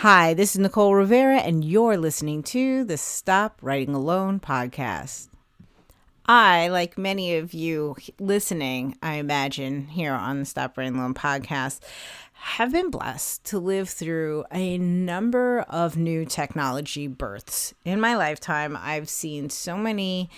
Hi, this is Nicole Rivera, and you're listening to the Stop Writing Alone podcast. I, like many of you listening, I imagine, here on the Stop Writing Alone podcast, have been blessed to live through a number of new technology births. In my lifetime, I've seen so many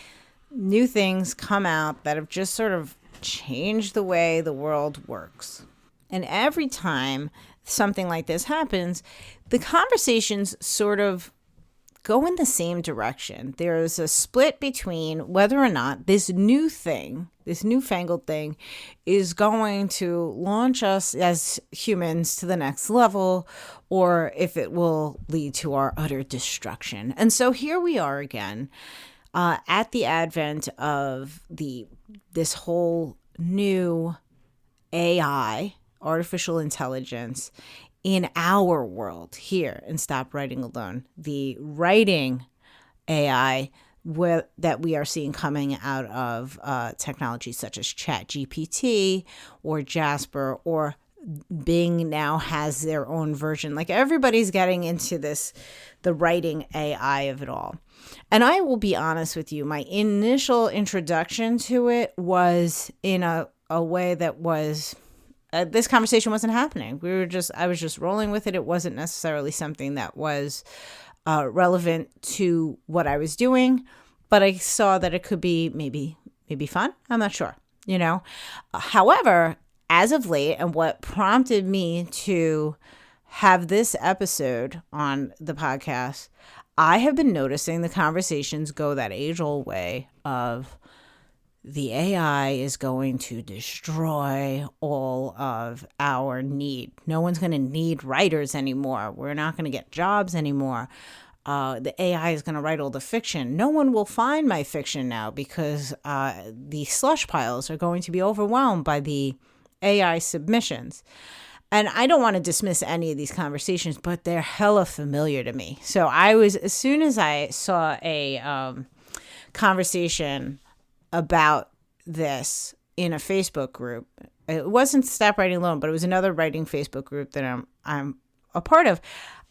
new things come out that have just sort of changed the way the world works. And every time something like this happens, the conversations sort of go in the same direction. There's a split between whether or not this new thing, this newfangled thing, is going to launch us as humans to the next level, or if it will lead to our utter destruction. And so here we are again at the advent of this whole new AI, artificial intelligence, in our world here in Stop Writing Alone. The writing AI that we are seeing coming out of technologies such as ChatGPT or Jasper, or Bing now has their own version. Like, everybody's getting into the writing AI of it all. And I will be honest with you, my initial introduction to it was in a way that was... this conversation wasn't happening. I was just rolling with it. It wasn't necessarily something that was relevant to what I was doing, but I saw that it could be maybe fun. I'm not sure, However, as of late, and what prompted me to have this episode on the podcast, I have been noticing the conversations go that age-old way of the AI is going to destroy all of our need. No one's going to need writers anymore. We're not going to get jobs anymore. The AI is going to write all the fiction. No one will find my fiction now because the slush piles are going to be overwhelmed by the AI submissions. And I don't want to dismiss any of these conversations, but they're hella familiar to me. So as soon as I saw a conversation about this in a Facebook group, it wasn't Stop Writing Alone, but it was another writing Facebook group that I'm a part of,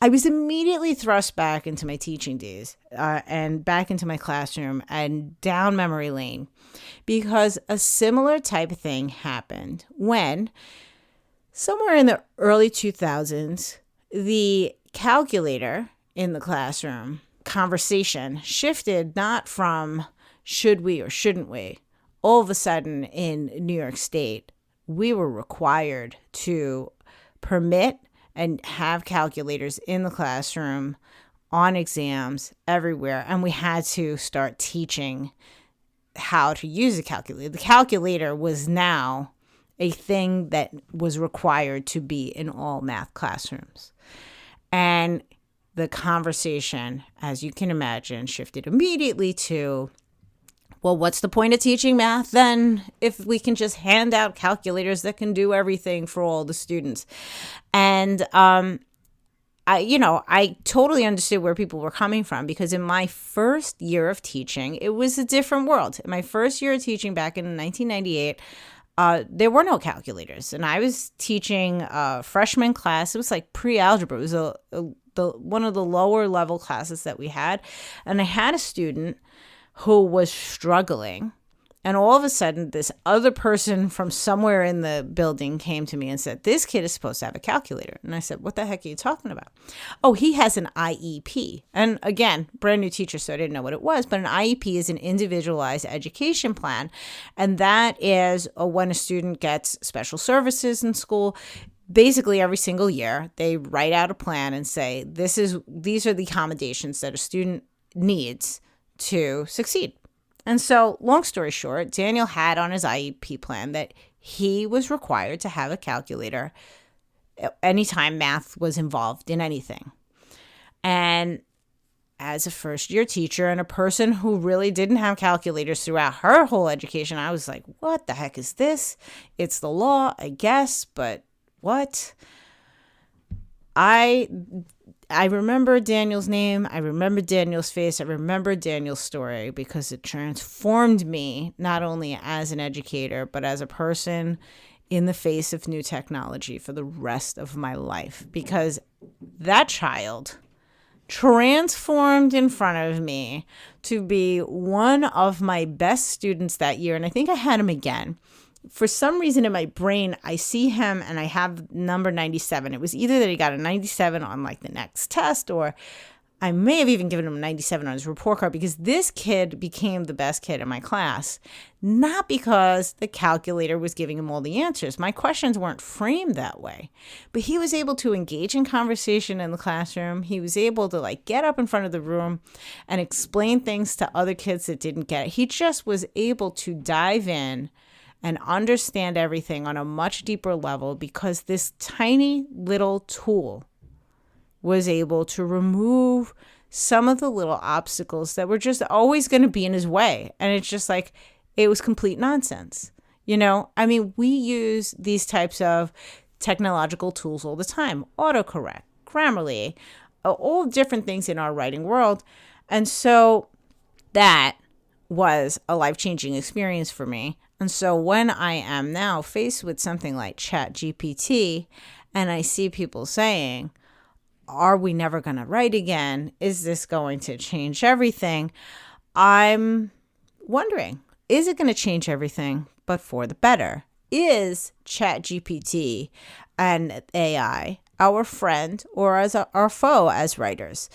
I was immediately thrust back into my teaching days and back into my classroom and down memory lane, because a similar type of thing happened when somewhere in the early 2000s, the calculator in the classroom conversation shifted not from should we or shouldn't we. All of a sudden in New York State, we were required to permit and have calculators in the classroom, on exams, everywhere. And we had to start teaching how to use a calculator. The calculator was now a thing that was required to be in all math classrooms. And the conversation, as you can imagine, shifted immediately to, well, what's the point of teaching math then if we can just hand out calculators that can do everything for all the students? And I totally understood where people were coming from, because in my first year of teaching, it was a different world. In my first year of teaching back in 1998, there were no calculators, and I was teaching a freshman class. It was like pre-algebra. It was one of the lower level classes that we had, and I had a student who was struggling, and all of a sudden this other person from somewhere in the building came to me and said, this kid is supposed to have a calculator. And I said, what the heck are you talking about? Oh, he has an IEP. And again, brand new teacher, so I didn't know what it was, but an IEP is an individualized education plan. And that is when a student gets special services in school. Basically, every single year, they write out a plan and say, these are the accommodations that a student needs to succeed. And so, long story short, Daniel had on his IEP plan that he was required to have a calculator anytime math was involved in anything. And as a first year teacher and a person who really didn't have calculators throughout her whole education, I was like, what the heck is this? It's the law, I guess, but what? I remember Daniel's name. I remember Daniel's face. I remember Daniel's story, because it transformed me not only as an educator, but as a person in the face of new technology for the rest of my life, because that child transformed in front of me to be one of my best students that year. And I think I had him again. For some reason in my brain, I see him and I have number 97. It was either that he got a 97 on like the next test, or I may have even given him a 97 on his report card, because this kid became the best kid in my class, not because the calculator was giving him all the answers. My questions weren't framed that way, but he was able to engage in conversation in the classroom. He was able to like get up in front of the room and explain things to other kids that didn't get it. He just was able to dive in and understand everything on a much deeper level, because this tiny little tool was able to remove some of the little obstacles that were just always going to be in his way. And it's just like, it was complete nonsense. I mean, we use these types of technological tools all the time: autocorrect, Grammarly, all different things in our writing world. And so that was a life-changing experience for me. And so when I am now faced with something like ChatGPT, and I see people saying, are we never going to write again? Is this going to change everything? I'm wondering, is it going to change everything, but for the better? Is ChatGPT and AI our friend or as our foe as writers?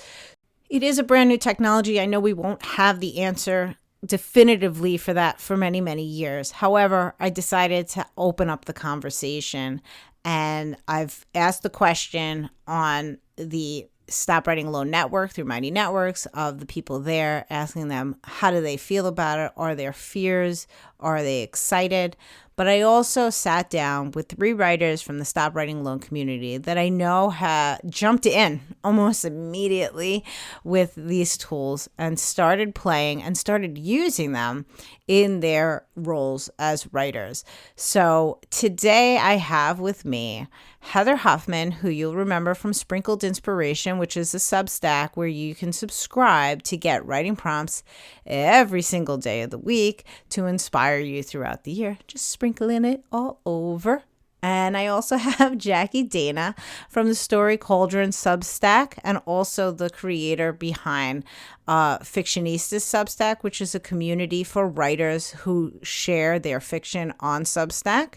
It is a brand new technology. I know we won't have the answer definitively for that for many, many years. However, I decided to open up the conversation, and I've asked the question on the Stop Writing Alone network through Mighty Networks of the people there, asking them, how do they feel about it? Are there fears? Are they excited? But I also sat down with 3 writers from the Stop Writing Alone community that I know have jumped in almost immediately with these tools and started playing and started using them in their roles as writers. So today I have with me Heather Huffman, who you'll remember from Sprinkled Inspiration, which is a Substack where you can subscribe to get writing prompts every single day of the week to inspire you throughout the year. Just sprinkling it all over. And I also have Jackie Dana from the Story Cauldron Substack, and also the creator behind Fictionistas Substack, which is a community for writers who share their fiction on Substack.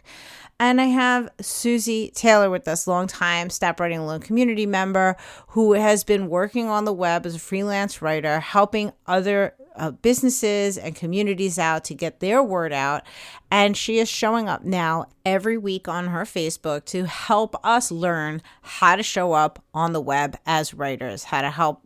And I have Susie Taylor with us, longtime Stop Writing Alone community member, who has been working on the web as a freelance writer, helping other businesses and communities out to get their word out. And she is showing up now every week on her Facebook to help us learn how to show up on the web as writers, how to help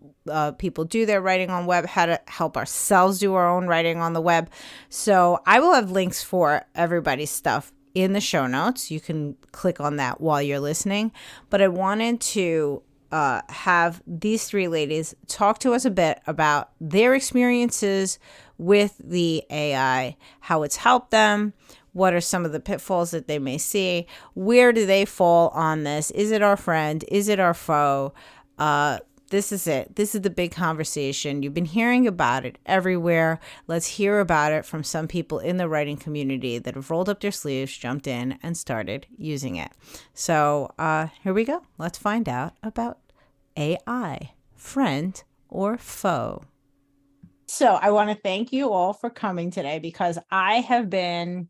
people do their writing on web, how to help ourselves do our own writing on the web. So I will have links for everybody's stuff in the show notes. You can click on that while you're listening. But I wanted to have these 3 ladies talk to us a bit about their experiences with the AI, how it's helped them, what are some of the pitfalls that they may see, where do they fall on this, is it our friend, is it our foe? This is it. This is the big conversation. You've been hearing about it everywhere. Let's hear about it from some people in the writing community that have rolled up their sleeves, jumped in, and started using it. So here we go. Let's find out about AI, friend or foe. So I want to thank you all for coming today, because I have been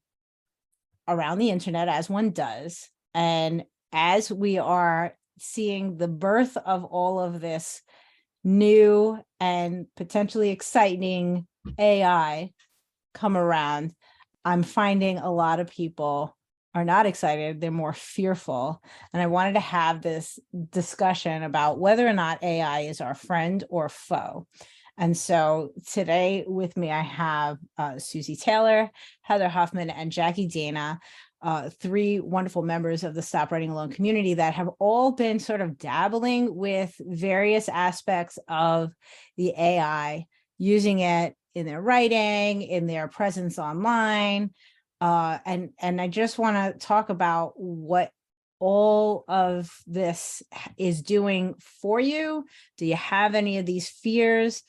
around the internet, as one does, and as we are seeing the birth of all of this new and potentially exciting AI come around, I'm finding a lot of people are not excited. They're more fearful. And I wanted to have this discussion about whether or not AI is our friend or foe. And so today with me, I have Susie Taylor, Heather Huffman, and Jackie Dana, 3 wonderful members of the Stop Writing Alone community that have all been sort of dabbling with various aspects of the AI, using it in their writing, in their presence online. And I just want to talk about what all of this is doing for you. Do you have any of these fears?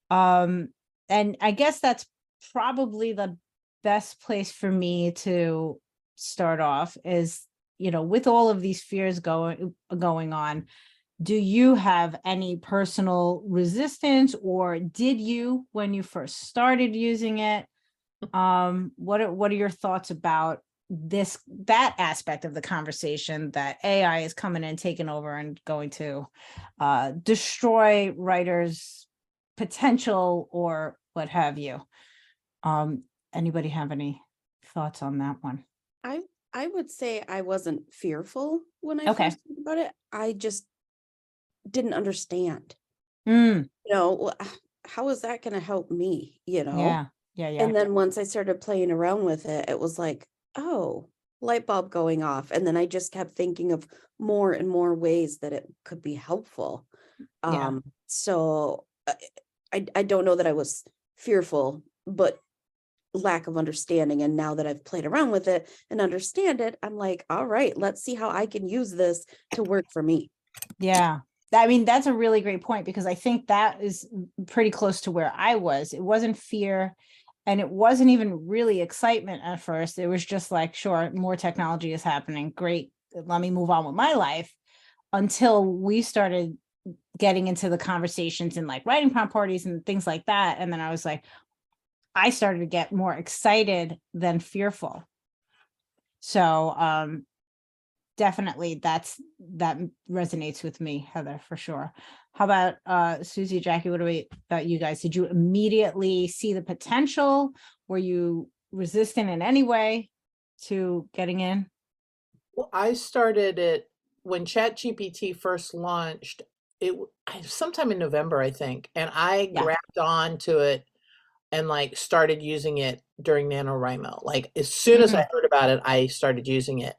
And I guess that's probably the best place for me to start off is, with all of these fears going on, do you have any personal resistance, or did you when you first started using it? What are your thoughts about that aspect of the conversation, that AI is coming and taking over and going to destroy writers' potential or what have you? Anybody have any thoughts on that one? I I would say I wasn't fearful when I Okay. first heard about it. I just didn't understand. Mm, How is that going to help me, yeah. Yeah. Yeah. And then once I started playing around with it, it was like, oh, light bulb going off. And then I just kept thinking of more and more ways that it could be helpful. Yeah. So I don't know that I was fearful, but lack of understanding. And now that I've played around with it and understand it, I'm like, all right, let's see how I can use this to work for me. Yeah. I mean, that's a really great point, because I think that is pretty close to where I was. It wasn't fear, and it wasn't even really excitement at first. It was just like, sure, more technology is happening. Great. Let me move on with my life, until we started getting into the conversations and like writing prompt parties and things like that. And then I was like, I started to get more excited than fearful. So definitely that resonates with me, Heather, for sure. How about Susie, Jackie? What about you guys? Did you immediately see the potential? Were you resistant in any way to getting in? Well, I started it when ChatGPT first launched. Sometime in November, I think, and I Yeah. grabbed on to it and like started using it during NaNoWriMo. Like as soon as I heard about it, I started using it.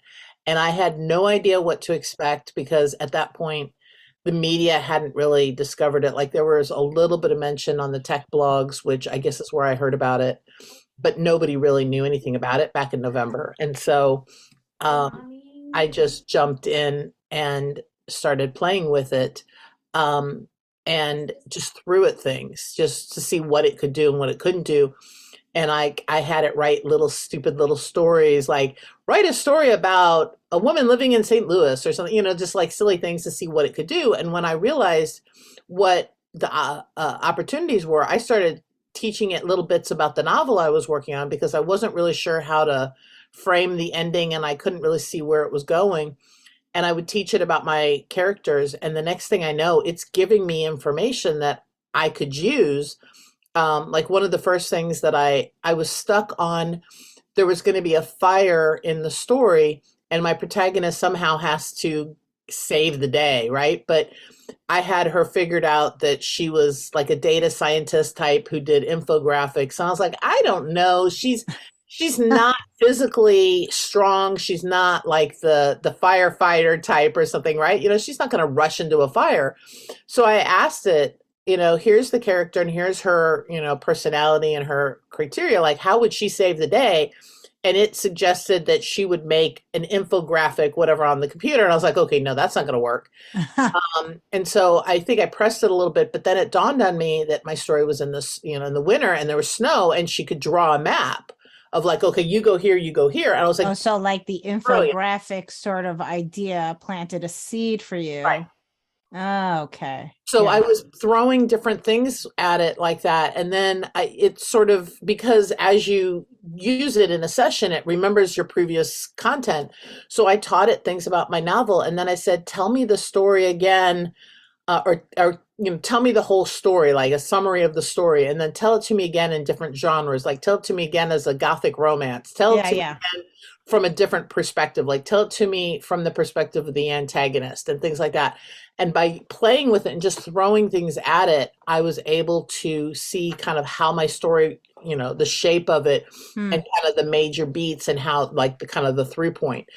And I had no idea what to expect because at that point, the media hadn't really discovered it. Like there was a little bit of mention on the tech blogs, which I guess is where I heard about it, but nobody really knew anything about it back in November. And so I just jumped in and started playing with it, um, and just threw at things just to see what it could do and what it couldn't do. And I had it write little stupid little stories, like write a story about a woman living in St. Louis or something, just like silly things to see what it could do. And when I realized what the opportunities were, I started teaching it little bits about the novel I was working on because I wasn't really sure how to frame the ending and I couldn't really see where it was going. And I would teach it about my characters. And the next thing I know, it's giving me information that I could use. Like one of the first things that I was stuck on, there was going to be a fire in the story, and my protagonist somehow has to save the day, right? But I had her figured out that she was like a data scientist type who did infographics. And I was like, I don't know. She's not physically strong. She's not like the firefighter type or something, right? She's not going to rush into a fire. So I asked it, here's the character and here's her, personality and her criteria. Like, how would she save the day? And it suggested that she would make an infographic, whatever, on the computer. And I was like, okay, no, that's not going to work. And so I think I pressed it a little bit, but then it dawned on me that my story was in this, in the winter and there was snow and she could draw a map of like, okay, you go here, you go here. And I was like, Oh, so like the brilliant. infographic sort of idea planted a seed for you. Right. Oh, okay. So Yeah. I was throwing different things at it like that. And then it's sort of because as you use it in a session, it remembers your previous content. So I taught it things about my novel. And then I said, tell me the story again, or tell me the whole story, like a summary of the story, and then tell it to me again in different genres. Like tell it to me again as a gothic romance. Tell it Yeah. to me Yeah. again from a different perspective. Like tell it to me from the perspective of the antagonist and things like that. And by playing with it and just throwing things at it, I was able to see kind of how my story, the shape of it Hmm. and kind of the major beats and how like the kind of the through point.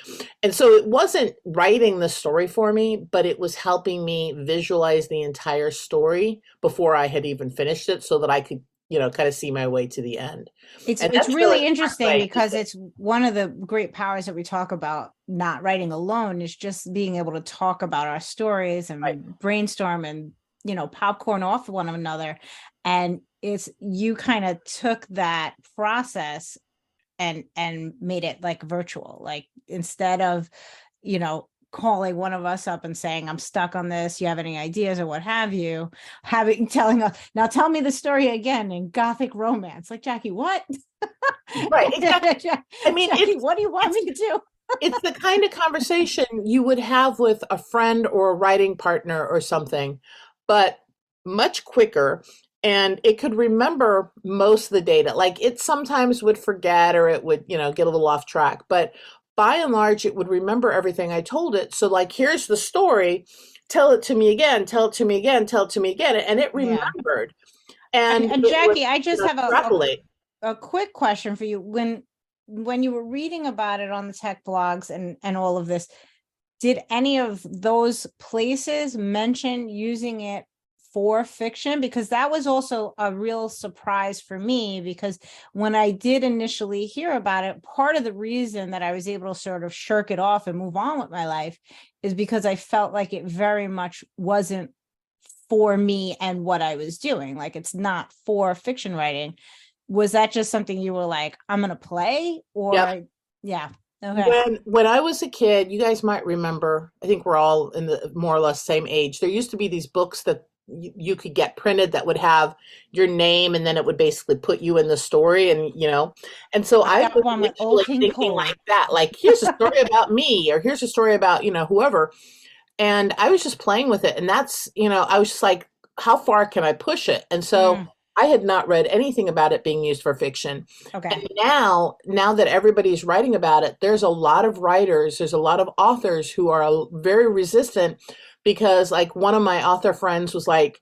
And so it wasn't writing the story for me, but it was helping me visualize the entire story before I had even finished it so that I could, kind of see my way to the end. And It's that's really really interesting like, because it's one of the great powers that we talk about not writing alone is just being able to talk about our stories and right. brainstorm and popcorn off one another. And it's you kind of took that process and made it like virtual, like instead of, you know, calling one of us up and saying, I'm stuck on this, you have any ideas or what have you, telling us, now tell me the story again in Gothic romance. Like, Jackie, what? Right, exactly. I mean, Jackie, what do you want me to do? it's the kind of conversation you would have with a friend or a writing partner or something, but much quicker. And it could remember most of the data. Like it sometimes would forget or it would, you know, get a little off track. But by and large, it would remember everything I told it. So, like, here's the story. Tell it to me again. Tell it to me again. Tell it to me again. And it Yeah. remembered. And And it would, Jackie, I you just know, have extrapolate. a quick question for you. When you were reading about it on the tech blogs and all of this, did any of those places mention using it for fiction? Because that was also a real surprise for me, because when I did initially hear about it, part of the reason that I was able to sort of shirk it off and move on with my life is because I felt like it very much wasn't for me and what I was doing. Like, it's not for fiction writing. Was that just something you were like, I'm going to play? Yep. Or, yeah. Okay. When I was a kid, you guys might remember, I think we're all in the more or less same age. There used to be these books that you could get printed that would have your name and then it would basically put you in the story and you know. And so I I got was one with Old initially King thinking Cole. like that, like here's a story about me or here's a story about, you know, whoever. And I was just playing with it and that's, you know, I was just like, how far can I push it? And so I had not read anything about it being used for fiction. Okay. And now that everybody's writing about it, there's a lot of writers, there's a lot of authors who are very resistant because like one of my author friends was like,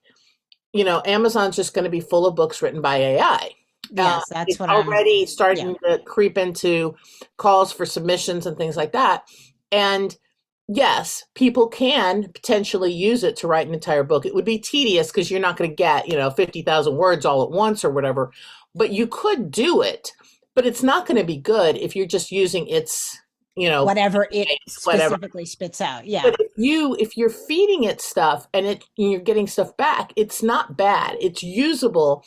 you know, Amazon's just going to be full of books written by AI. Yes, that's It's what already yeah. starting to creep into calls for submissions and things like that. And yes, people can potentially use it to write an entire book. It would be tedious because you're not going to get, you know, 50,000 words all at once or whatever, but you could do it. But it's not going to be good if you're just using its, you know, Whatever it whatever. specifically spits out. Yeah. But if you're feeding it stuff and you're getting stuff back, it's not bad. It's usable.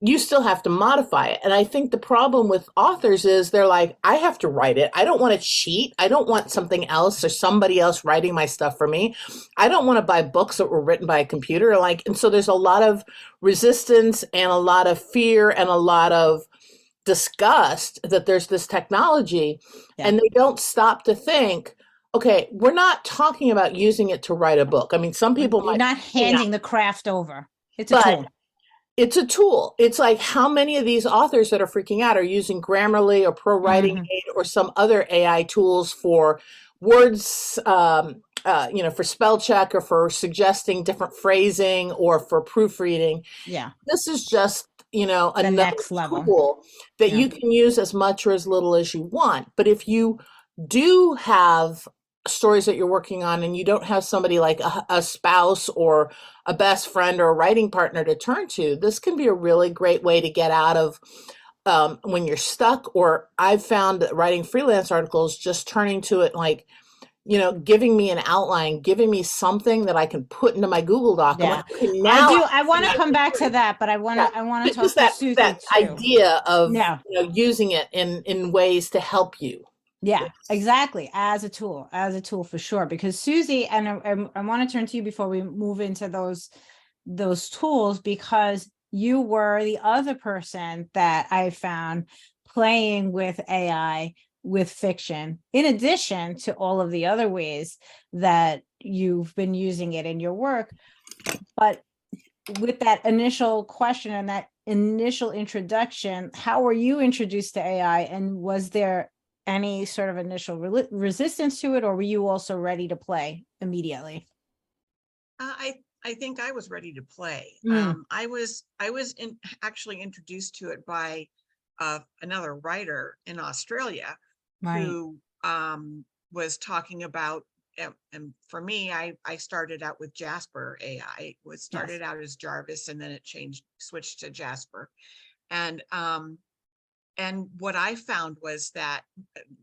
You still have to modify it. And I think the problem with authors is they're like, I have to write it. I don't want to cheat. I don't want something else or somebody else writing my stuff for me. I don't want to buy books that were written by a computer. Like, and so there's a lot of resistance and a lot of fear and a lot of disgust that there's this technology. Yeah. And they don't stop to think, okay, we're not talking about using it to write a book. I mean, some people You're might, not handing the craft over. It's a but tool. it's a tool. It's like how many of these authors that are freaking out are using Grammarly or Pro Writing Aid or some other AI tools for words, you know, for spell check or for suggesting different phrasing or for proofreading. Yeah. This is just, you know, The another next level. tool that Yeah. you can use as much or as little as you want. But if you do have stories that you're working on and you don't have somebody like a spouse or a best friend or a writing partner to turn to, this can be a really great way to get out of when you're stuck. Or I've found that writing freelance articles, just turning to it like, you know, giving me an outline, giving me something that I can put into my Google Doc. Yeah. I'm like, okay, now I want to come back to that, but I want to talk just to that Susie that too. idea of Yeah. you know using it in ways to help you. Yeah, exactly. As a tool for sure. Because Susie, and I want to turn to you before we move into those tools, because you were the other person that I found playing with AI with fiction, in addition to all of the other ways that you've been using it in your work. But with that initial question and that initial introduction, how were you introduced to AI, and was there any sort of initial resistance to it, or were you also ready to play immediately? I think I was ready to play. Mm. I was actually introduced to it by another writer in Australia Right. who was talking about. And for me, I started out with Jasper AI. It started out as Jarvis, and then it switched to Jasper. And what I found was that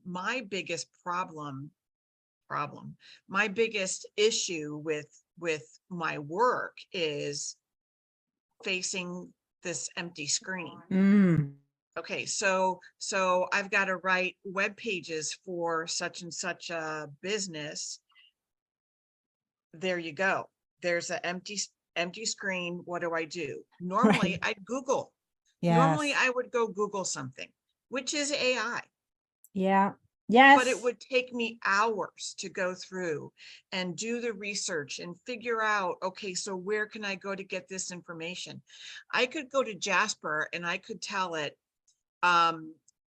my biggest my biggest issue with my work is facing this empty screen. Okay, so I've got to write web pages for such and such a business. There you go. There's an empty screen. What do I do? Normally Right. I'd Google. Normally Yes. I would go Google something, which is AI. Yeah. But it Yes. would take me hours to go through and do the research and figure out, okay, so where can I go to get this information? I could go to Jasper and I could tell it,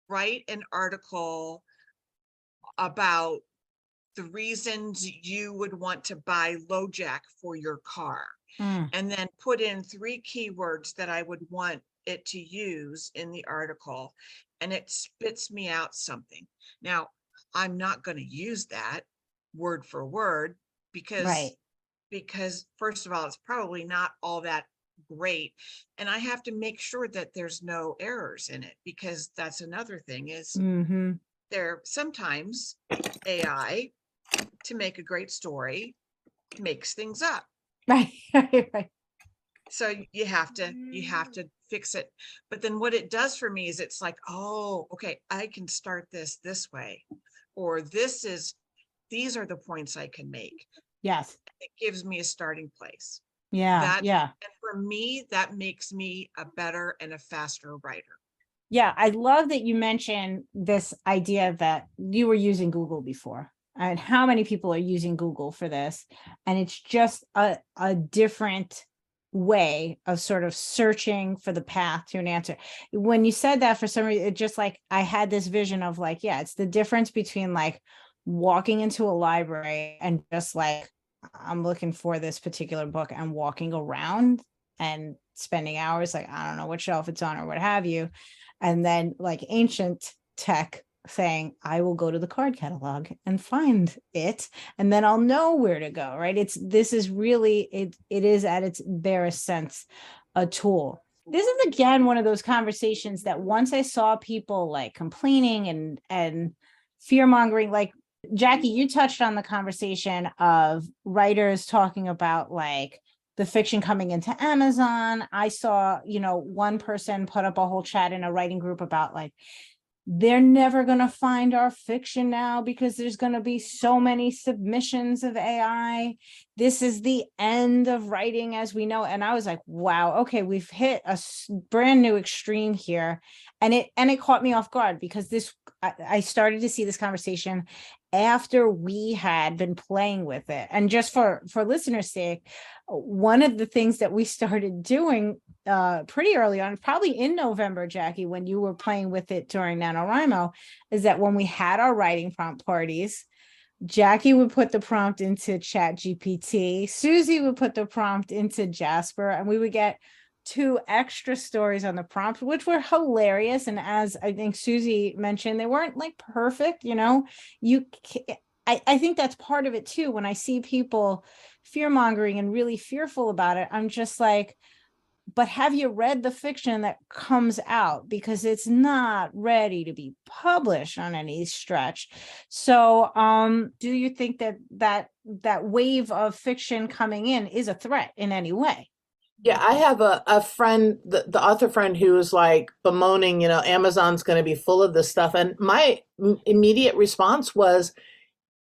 write an article about the reasons you would want to buy LoJack for your car, Mm. and then put in 3 keywords that I would want it to use in the article, and it spits me out something. Now, I'm not going to use that word for word Right. because first of all, it's probably not all that great. And I have to make sure that there's no errors in it, because that's another thing is Mm-hmm. there sometimes AI, to make a great story, makes things up. Right. Right. Right. So you have to fix it. But then what it does for me is it's like, oh, okay, I can start this way, or these are the points I can make. Yes. It gives me a starting place. Yeah. That, Yeah. and for me, that makes me a better and a faster writer. Yeah. I love that you mentioned this idea that you were using Google before, and how many people are using Google for this. And it's just a different way of sort of searching for the path to an answer. When you said that, for some reason, it just like, I had this vision of like, yeah, it's the difference between like walking into a library and just like, I'm looking for this particular book, and walking around and spending hours, like, I don't know what shelf it's on or what have you. And then like ancient tech saying, I will go to the card catalog and find it, and then I'll know where to go. Right. This is really, it is at its barest sense a tool. This is again one of those conversations that once I saw people like complaining and fear mongering, like Jackie, you touched on the conversation of writers talking about like the fiction coming into Amazon. I saw, one person put up a whole chat in a writing group about like, they're never going to find our fiction now because there's going to be so many submissions of AI. This is the end of writing as we know. And I was like, wow, okay, we've hit a brand new extreme here. And it caught me off guard, because I started to see this conversation after we had been playing with it. And just for listeners' sake, one of the things that we started doing pretty early on, probably in November, Jackie, when you were playing with it during NaNoWriMo, is that when we had our writing prompt parties, Jackie would put the prompt into ChatGPT, Susie would put the prompt into Jasper, and we would get 2 extra stories on the prompt, which were hilarious. And as I think Susie mentioned, they weren't like perfect, I think that's part of it too. When I see people fear mongering and really fearful about it, I'm just like, but have you read the fiction that comes out? Because it's not ready to be published on any stretch. So do you think that wave of fiction coming in is a threat in any way? Yeah, I have a friend, the author friend, who was like bemoaning, Amazon's going to be full of this stuff. And my immediate response was,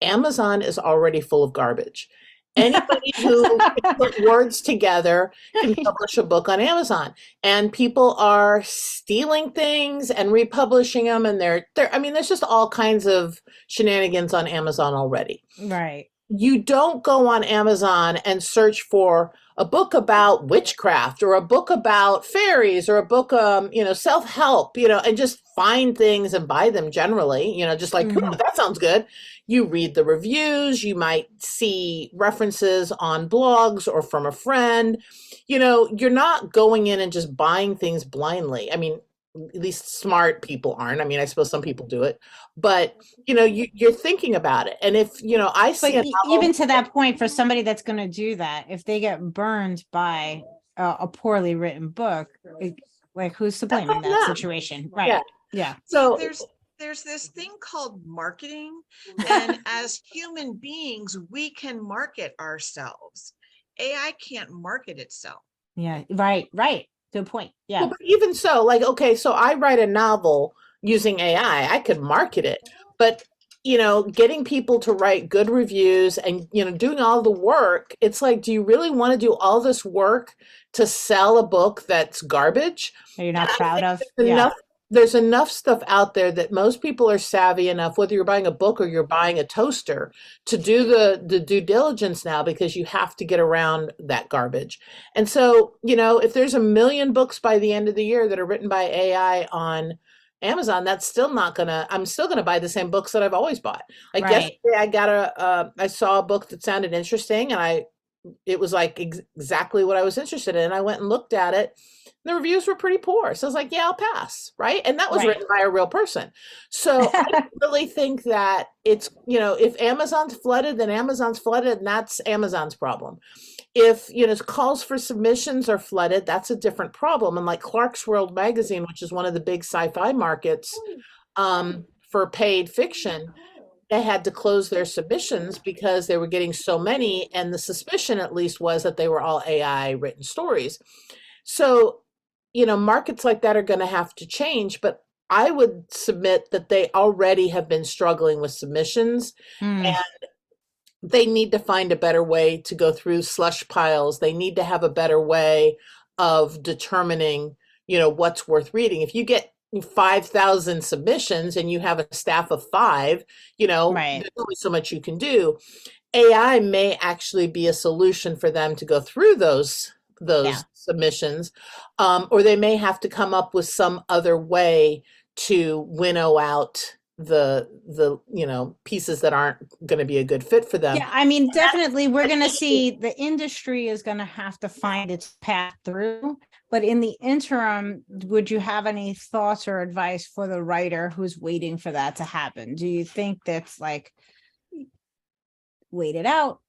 Amazon is already full of garbage. Anybody who can put words together can publish a book on Amazon, and people are stealing things and republishing them. And I mean, there's just all kinds of shenanigans on Amazon already. Right. You don't go on Amazon and search for a book about witchcraft or a book about fairies or a book, self-help, and just find things and buy them generally, just like, Mhm. "Ooh, that sounds good." You read the reviews, you might see references on blogs or from a friend. You're not going in and just buying things blindly. I mean, at least smart people aren't. I mean, I suppose some people do it, but you're thinking about it. And if, I But see a even novel, to that point, for somebody that's going to do that, if they get burned by a poorly written book, like who's to that's blame in on that them. situation? Yeah. Right. Yeah. So So there's this thing called marketing, and as human beings, we can market ourselves. AI can't market itself. Yeah. Right. Right. Good point. Well, Yeah. but even so, like, okay, so I write a novel using AI. I could market it, but getting people to write good reviews and doing all the work, it's like, do you really want to do all this work to sell a book that's garbage? That you're And not I proud think of. there's Yeah. enough stuff out there that most people are savvy enough, whether you're buying a book or you're buying a toaster, to do the due diligence now, because you have to get around that garbage. And so, if there's 1 million books by the end of the year that are written by AI on Amazon, that's still not gonna, I'm still gonna buy the same books that I've always bought. Like Right. yesterday, I saw a book that sounded interesting, and it was like exactly what I was interested in. I went and looked at it. The reviews were pretty poor. So I was like, yeah, I'll pass. Right. And that was Right. written by a real person. So I really think that it's, if Amazon's flooded, then Amazon's flooded, and that's Amazon's problem. If, calls for submissions are flooded, that's a different problem. And like Clark's World magazine, which is one of the big sci-fi markets, for paid fiction, they had to close their submissions because they were getting so many, and the suspicion at least was that they were all AI written stories. So, markets like that are going to have to change, but I would submit that they already have been struggling with submissions, Mm. and they need to find a better way to go through slush piles. They need to have a better way of determining, what's worth reading. If you get 5,000 submissions and you have a staff of 5, Right. there's only so much you can do. AI may actually be a solution for them to go through those Yeah. submissions, or they may have to come up with some other way to winnow out the pieces that aren't going to be a good fit for them. Yeah, I mean, definitely we're going to see the industry is going to have to find its path through. But in the interim, would you have any thoughts or advice for the writer who's waiting for that to happen? Do you think that's like, wait it out,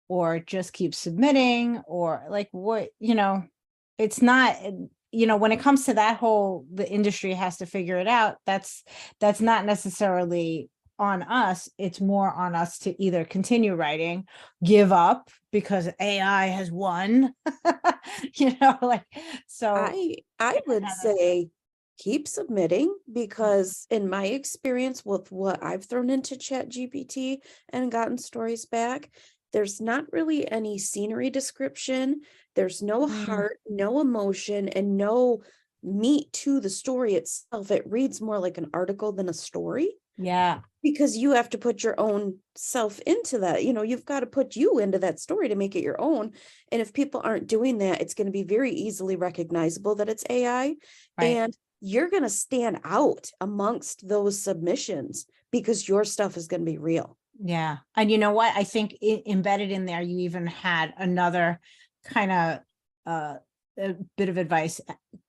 or just keep submitting, or like what, it's not, when it comes to that whole, the industry has to figure it out. That's not necessarily on us. It's more on us to either continue writing, give up because AI has won, like, so. I would say keep submitting, because in my experience with what I've thrown into ChatGPT and gotten stories back, there's not really any scenery description. There's no heart, no emotion, and no meat to the story itself. It reads more like an article than a story. Yeah. Because you have to put your own self into that. You've got to put you into that story to make it your own. And if people aren't doing that, it's going to be very easily recognizable that it's AI. Right. And you're going to stand out amongst those submissions because your stuff is going to be real. Yeah. And you know what? I think embedded in there, you even had another kind of a bit of advice.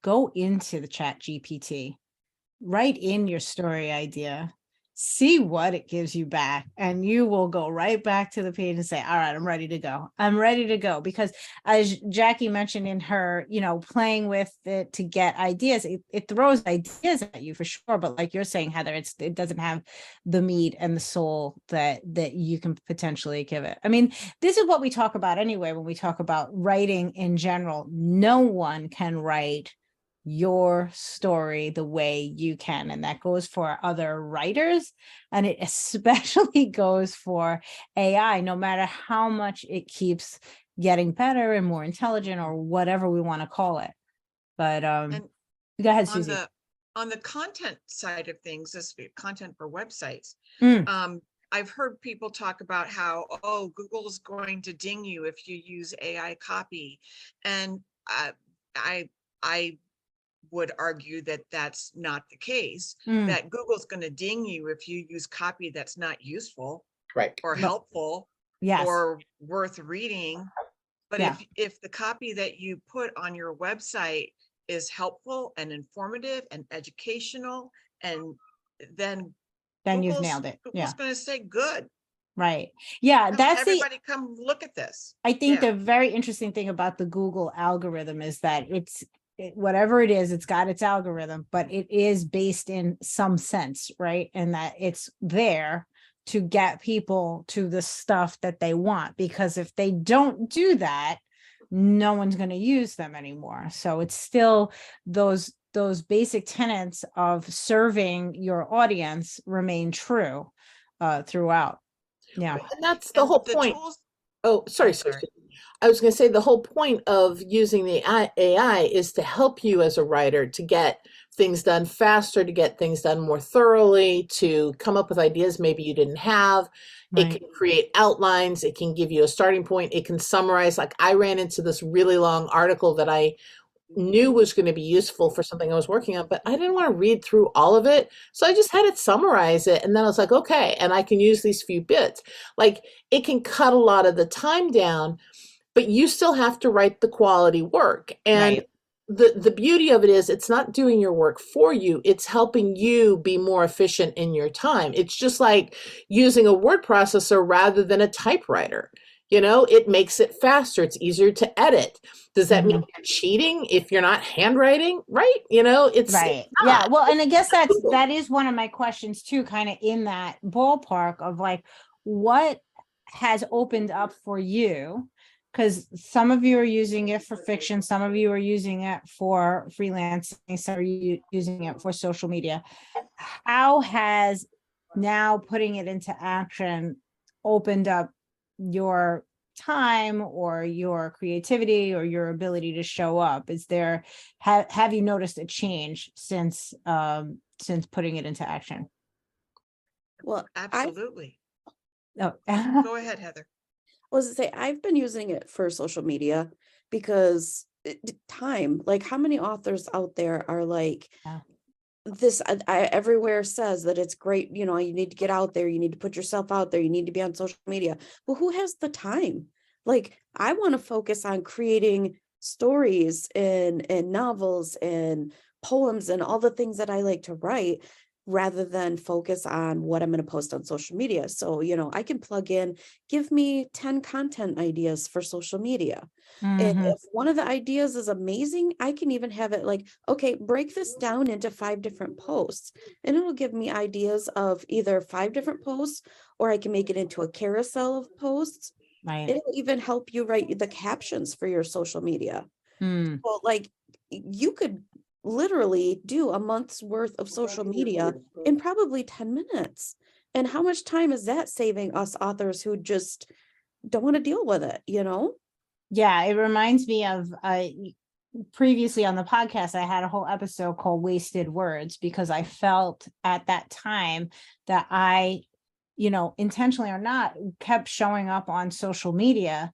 Go into the ChatGPT, write in your story idea, see what it gives you back, and you will go right back to the page and say, all right, I'm ready to go. I'm ready to go. Because as Jackie mentioned in her, playing with it to get ideas, it throws ideas at you for sure. But like you're saying, Heather, it doesn't have the meat and the soul that you can potentially give it. I mean, this is what we talk about anyway, when we talk about writing in general. No one can write your story the way you can, and that goes for other writers, and it especially goes for AI. No matter how much it keeps getting better and more intelligent, or whatever we want to call it. But And go ahead, Susie. On the content side of things, this content for websites, Mm. I've heard people talk about how, Google's going to ding you if you use AI copy, and I would argue that that's not the case. That Google's going to ding you if you use copy that's not useful, Right, or helpful, Yes. or worth reading. But Yeah. if the copy that you put on your website is helpful and informative and educational, and then You've nailed it. Google's Yeah. going to say good. Right. Yeah, that's everybody come look at this. I think the very interesting thing about the Google algorithm is that whatever it is, it's got its algorithm, but it is based in some sense, right? And that it's there to get people to the stuff that they want. Because if they don't do that, no one's going to use them anymore. So it's still those basic tenets of serving your audience remain true throughout. Yeah. And that's the whole the point. tools, Oh, sorry, sorry. Susan. I was going to say the whole point of using the AI is to help you as a writer to get things done faster, to get things done more thoroughly, to come up with ideas maybe you didn't have. It Right. can create outlines. It can give you a starting point. It can summarize. Like I ran into this really long article that I knew was going to be useful for something I was working on, but I didn't want to read through all of it. So I just had it summarize it. And then I was like, okay, and I can use these few bits. Like it can cut a lot of the time down, but you still have to write the quality work. And Right. the beauty of it is it's not doing your work for you, it's helping you be more efficient in your time. It's just like using a word processor rather than a typewriter. You know, it makes it faster, it's easier to edit. Does that mean Mhm. you're cheating if you're not handwriting? Right, you know, it's Right. Yeah. not. Well, and I guess that is one of my questions too, kind of in that ballpark of like, what has opened up for you? Because some of you are using it for fiction, some of you are using it for freelancing, some are using it for social media. How has now putting it into action opened up your time or your creativity or your ability to show up? Is there have you noticed a change since putting it into action? Well, Absolutely. Oh. Go ahead, Heather. was to say I've been using it for social media because time, like how many authors out there are like Yeah. this, everywhere says that it's great, you know, you need to get out there, you need to put yourself out there, you need to be on social media. But who has the time? Like I want to focus on creating stories and novels and poems and all the things that I like to write, rather than focus on what I'm going to post on social media. So, you know, I can plug in, give me 10 content ideas for social media. And Mhm. if one of the ideas is amazing, I can even have it like, okay, break this down into 5 different posts. And it'll give me ideas of either 5 different posts, or I can make it into a carousel of posts. Right. It'll even help you write the captions for your social media. Hmm. Well, like you could literally do a month's worth of social media in probably 10 minutes. And how much time is that saving us authors who just don't want to deal with it, you know? Yeah, it reminds me of previously on the podcast, I had a whole episode called Wasted Words because I felt at that time that I, intentionally or not, kept showing up on social media,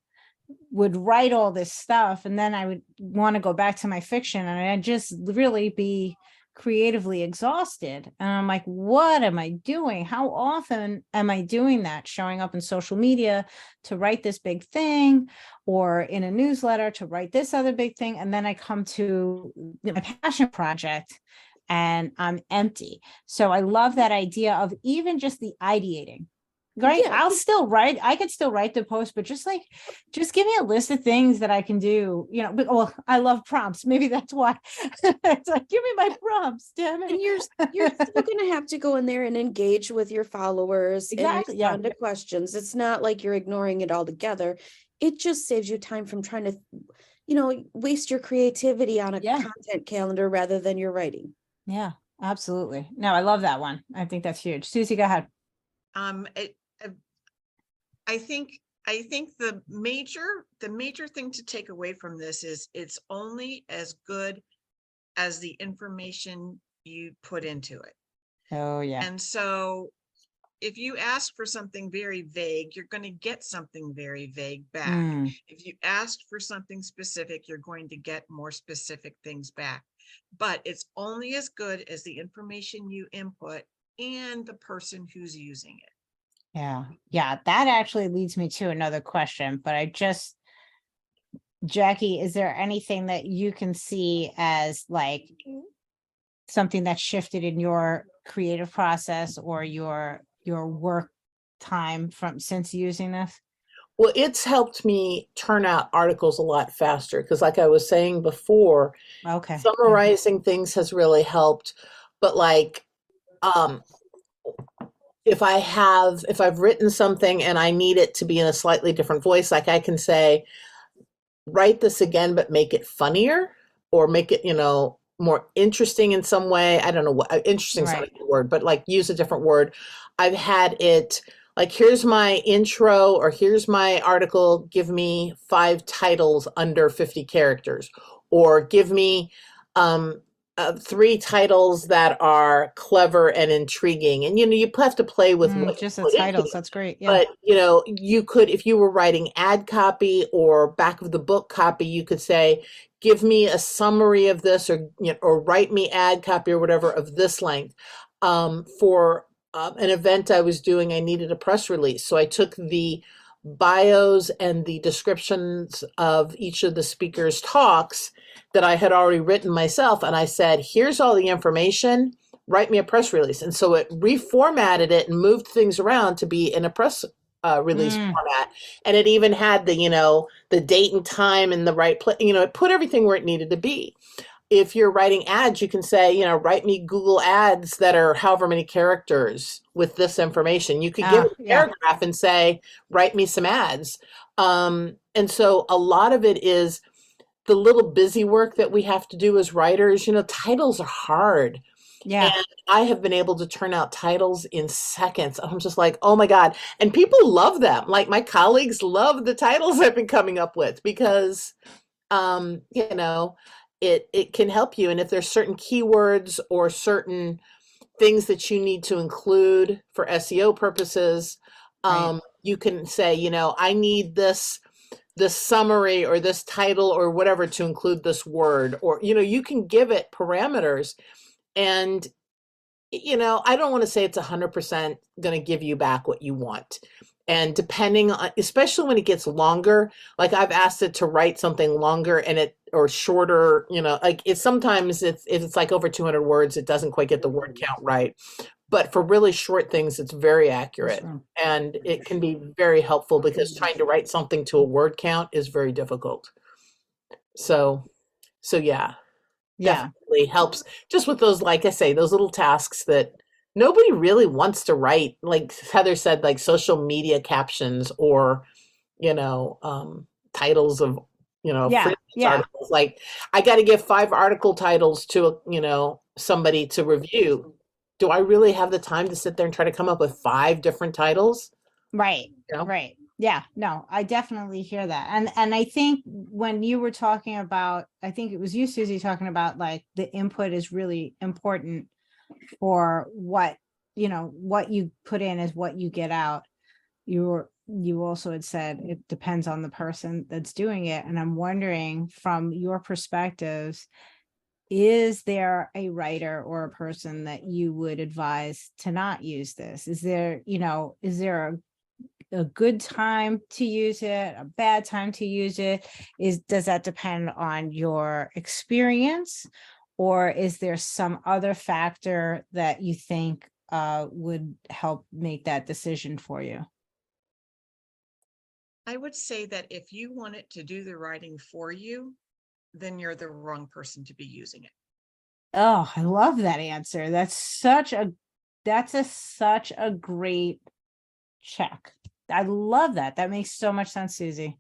would write all this stuff, and then I would want to go back to my fiction and I'd just really be creatively exhausted. And I'm like, what am I doing? How often am I doing that? Showing up in social media to write this big thing, or in a newsletter to write this other big thing. And then I come to my passion project and I'm empty. So I love that idea of even just the ideating. Right. Yeah. I'll still write. I could still write the post, but just give me a list of things that I can do, but I love prompts. Maybe that's why it's like, give me my prompts, damn it. And you're still going to have to go in there and engage with your followers and Exactly. Yeah. respond to questions. It's not like you're ignoring it altogether. It just saves you time from trying to, waste your creativity on a Yeah. content calendar rather than your writing. Yeah, absolutely. No, I love that one. I think that's huge. Susie, go ahead. I think the major thing to take away from this is it's only as good as the information you put into it. Oh yeah. And so if you ask for something very vague, you're going to get something very vague back. If you ask for something specific, you're going to get more specific things back. But it's only as good as the information you input and the person who's using it. Yeah. Yeah. That actually leads me to another question, but Jackie, is there anything that you can see as like something that shifted in your creative process or your work time since using this? Well, it's helped me turn out articles a lot faster because, like I was saying before, Okay. summarizing things has really helped. But like, if I've written something and I need it to be in a slightly different voice, like I can say, write this again, but make it funnier or make it, more interesting in some way. I don't know what interesting is not a Right. good word, but like use a different word. I've had it like, here's my intro or here's my article. Give me 5 titles under 50 characters, or give me, 3 titles that are clever and intriguing. And, you have to play with what you Just the put into titles. it. That's great. Yeah. But, you could, if you were writing ad copy or back of the book copy, you could say, give me a summary of this, or, or write me ad copy or whatever of this length. For an event I was doing, I needed a press release. So I took the bios and the descriptions of each of the speakers' talks that I had already written myself. And I said, here's all the information, write me a press release. And so it reformatted it and moved things around to be in a press release format. And it even had the date and time and the right place, it put everything where it needed to be. If you're writing ads, you can say, write me Google ads that are however many characters with this information. You could give it a Yeah. paragraph and say, write me some ads. And so a lot of it is the little busy work that we have to do as writers. Titles are hard. Yeah. And I have been able to turn out titles in seconds. I'm just like, oh my God. And people love them. Like my colleagues love the titles I've been coming up with because, um, you know, it can help you. And if there's certain keywords or certain things that you need to include for SEO purposes, Right. you can say, I need this summary or this title or whatever to include this word, or, you can give it parameters. And I don't want to say it's 100% going to give you back what you want. And depending on, especially when it gets longer, like I've asked it to write something longer or shorter, like sometimes if it's like over 200 words, it doesn't quite get the word count right. But for really short things, it's very accurate. Sure. And it can be very helpful because trying to write something to a word count is very difficult. So yeah. Yeah. Definitely helps just with those, like I say, those little tasks that nobody really wants to write. Like Heather said, like social media captions or, titles of, Yeah. freelance Yeah. articles. Like I got to give 5 article titles to, somebody to review. Do I really have the time to sit there and try to come up with 5 different titles? Right. You know? Right. Yeah. No, I definitely hear that. And I think when you were talking about, I think it was you, Susie, talking about like the input is really important for what you put in is what you get out. You also had said it depends on the person that's doing it. And I'm wondering from your perspectives, is there a writer or a person that you would advise to not use this? Is there a good time to use it, a bad time to use it? Does that depend on your experience, or is there some other factor that you think would help make that decision for you? I would say that if you want it to do the writing for you, then you're the wrong person to be using it. Oh, I love that answer. Such a great check. I love that. That makes so much sense, Susie.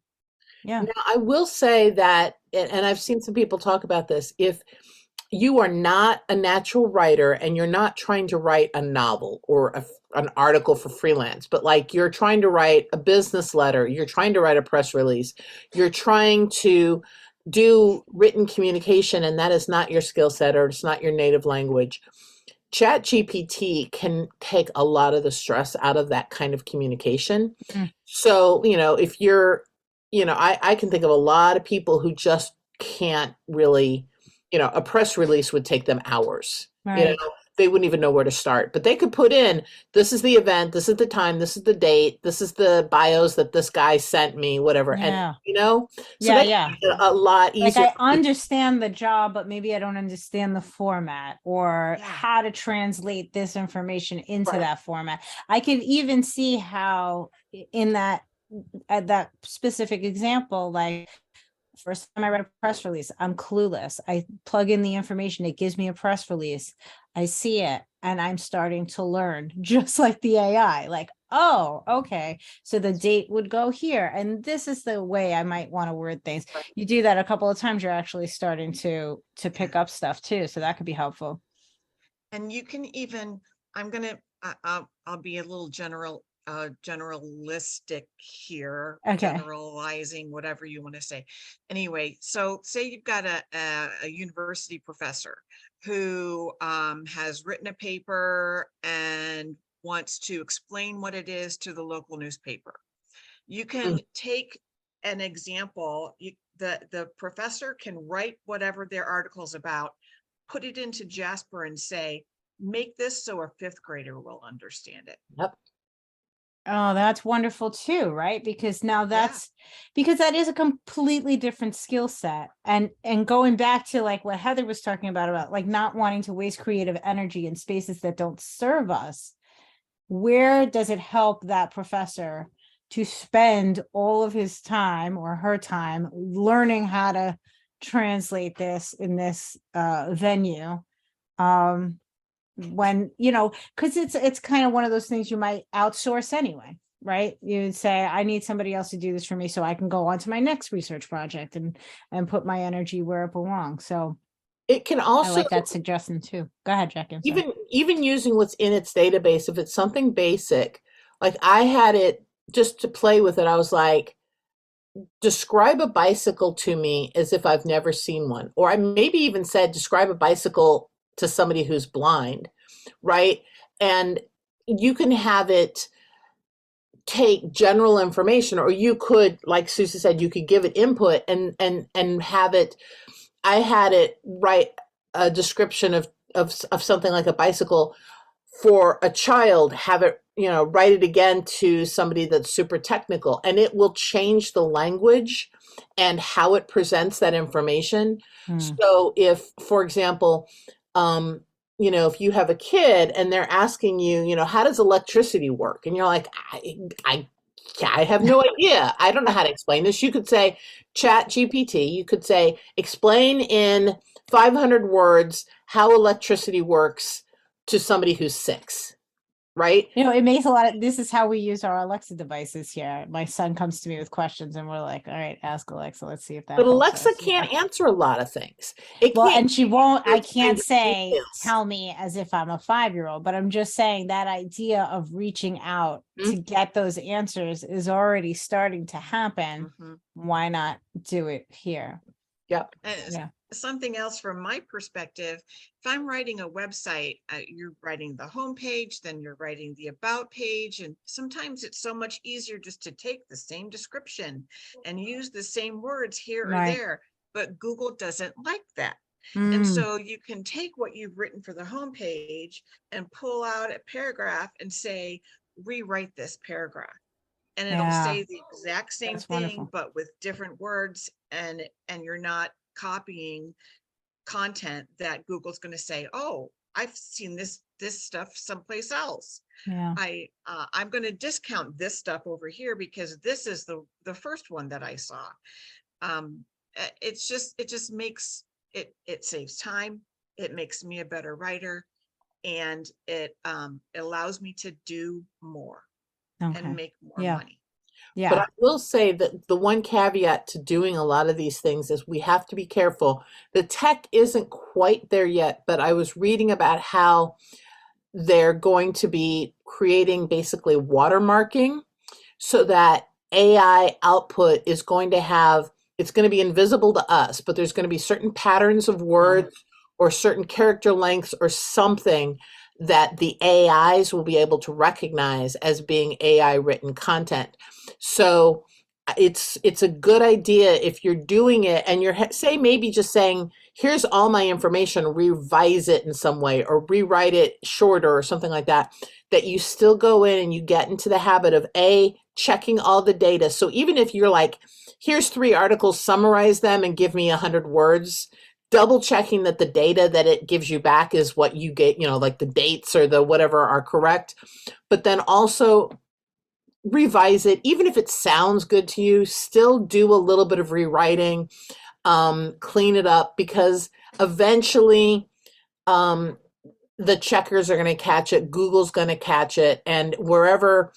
Yeah. Now, I will say that, and I've seen some people talk about this, if you are not a natural writer and you're not trying to write a novel or an article for freelance, but like you're trying to write a business letter, you're trying to write a press release, you're trying to do written communication, and that is not your skill set or it's not your native language. ChatGPT can take a lot of the stress out of that kind of communication. Mm. So, if you're, I can think of a lot of people who just can't really, a press release would take them hours. Right. They wouldn't even know where to start, but they could put in, this is the event, this is the time, this is the date, this is the bios that this guy sent me, whatever. Yeah. And, so Yeah, they yeah. make it a lot Like easier. I understand the job, but maybe I don't understand the format or Yeah. how to translate this information into Right. that format. I could even see how in that at that specific example, like first time I read a press release, I'm clueless. I plug in the information, it gives me a press release. I see it and I'm starting to learn just like the AI. Like, oh, okay. So the date would go here. And this is the way I might want to word things. You do that a couple of times, you're actually starting to pick up stuff too. So that could be helpful. And you can even, I'll be a little generalistic here, Okay. generalizing, whatever you want to say. Anyway, so say you've got a university professor who has written a paper and wants to explain what it is to the local newspaper. You can take an example, the professor can write whatever their article's about, put it into Jasper and say, make this so a fifth grader will understand it. Yep. Oh, that's wonderful too, right? Because now because that is a completely different skill set. And going back to like what Heather was talking about like not wanting to waste creative energy in spaces that don't serve us. Where does it help that professor to spend all of his time or her time learning how to translate this in this venue? When, because it's kind of one of those things you might outsource anyway, right? You'd say, I need somebody else to do this for me so I can go on to my next research project and put my energy where it belongs. So it can also, I like that suggestion too. Go ahead, Jackie. Even using what's in its database, if it's something basic, like I had it just to play with it. I was like, describe a bicycle to me as if I've never seen one. Or I maybe even said, describe a bicycle to somebody who's blind, right? And you can have it take general information, or you could, like Susie said, you could give it input and have it. I had it write a description of something like a bicycle for a child, have it, write it again to somebody that's super technical, and it will change the language and how it presents that information. So if, for example, if you have a kid and they're asking you, how does electricity work? And you're like, I have no idea. I don't know how to explain this. You could say ChatGPT, you could say, explain in 500 words how electricity works to somebody who's 6, right? It makes this is how we use our Alexa devices here. My son comes to me with questions and we're like, all right, ask Alexa, let's see if that. But Alexa can't answer a lot of things. And she won't, I can't say, tell me as if I'm a 5-year-old, but I'm just saying that idea of reaching out to get those answers is already starting to happen. Why not do it here? Yep. Yeah. Something else from my perspective, if I'm writing a website, you're writing the homepage, then you're writing the about page. And sometimes it's so much easier just to take the same description and use the same words here or there. But Google doesn't like that. And so you can take what you've written for the homepage and pull out a paragraph and say, rewrite this paragraph. And it'll say the exact same thing, but with different words, and you're not copying content that Google's going to say, oh, I've seen this stuff someplace else. I'm going to discount this stuff over here because this is the first one that I saw. It just makes it saves time. It makes me a better writer, and it allows me to do more and make more money. But I will say that the one caveat to doing a lot of these things is we have to be careful. The tech isn't quite there yet, but I was reading about how they're going to be creating basically watermarking so that AI output is going to have, it's going to be invisible to us, but there's going to be certain patterns of words or certain character lengths or something that the AIs will be able to recognize as being AI written content. So it's a good idea if you're doing it and you're say maybe just saying, here's all my information, revise it in some way or rewrite it shorter or something like that, that you still go in and you get into the habit of checking all the data. So even if you're like, here's 3 articles, summarize them and give me 100 words, double checking that the data that it gives you back is what you get, like the dates or the whatever are correct, but then also revise it. Even if it sounds good to you, still do a little bit of rewriting, clean it up, because eventually the checkers are going to catch it, Google's going to catch it, and wherever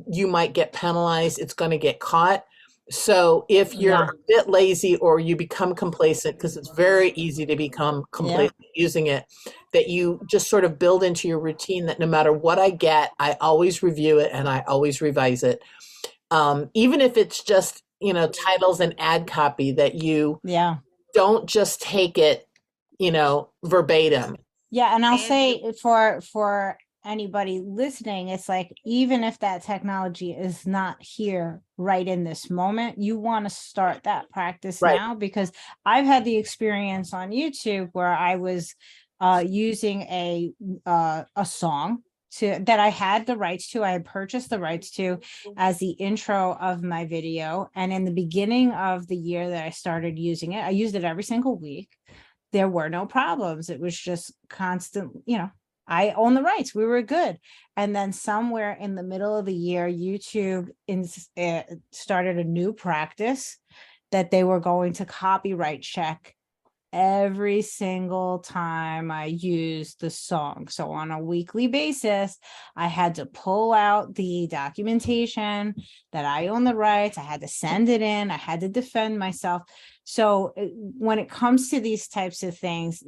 you might get penalized, it's going to get caught. So if you're Yeah. a bit lazy or you become complacent, because it's very easy to become complacent using it, that you just sort of build into your routine that no matter what I get, I always review it and I always revise it. Even if it's just, titles and ad copy, that you Yeah. don't just take it, verbatim. Yeah, and I'll And say for anybody listening, it's like, even if that technology is not here right in this moment, you want to start that practice Right. now, because I've had the experience on YouTube where I was using a song that I had the rights to. I had purchased the rights to as the intro of my video. And in the beginning of the year that I started using it, I used it every single week. There were no problems. It was just constant, I own the rights. We were good. And then somewhere in the middle of the year, YouTube started a new practice that they were going to copyright check every single time I used the song. So on a weekly basis, I had to pull out the documentation that I own the rights. I had to send it in. I had to defend myself. So when it comes to these types of things,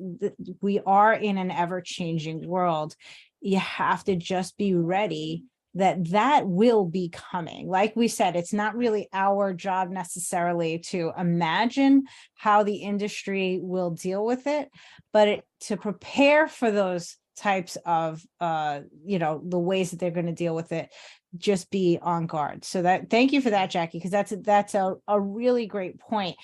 we are in an ever-changing world. You have to just be ready that will be coming. Like we said, it's not really our job necessarily to imagine how the industry will deal with it, but to prepare for those types of the ways that they're going to deal with it, just be on guard. So thank you for that, Jackie, because that's a really great point.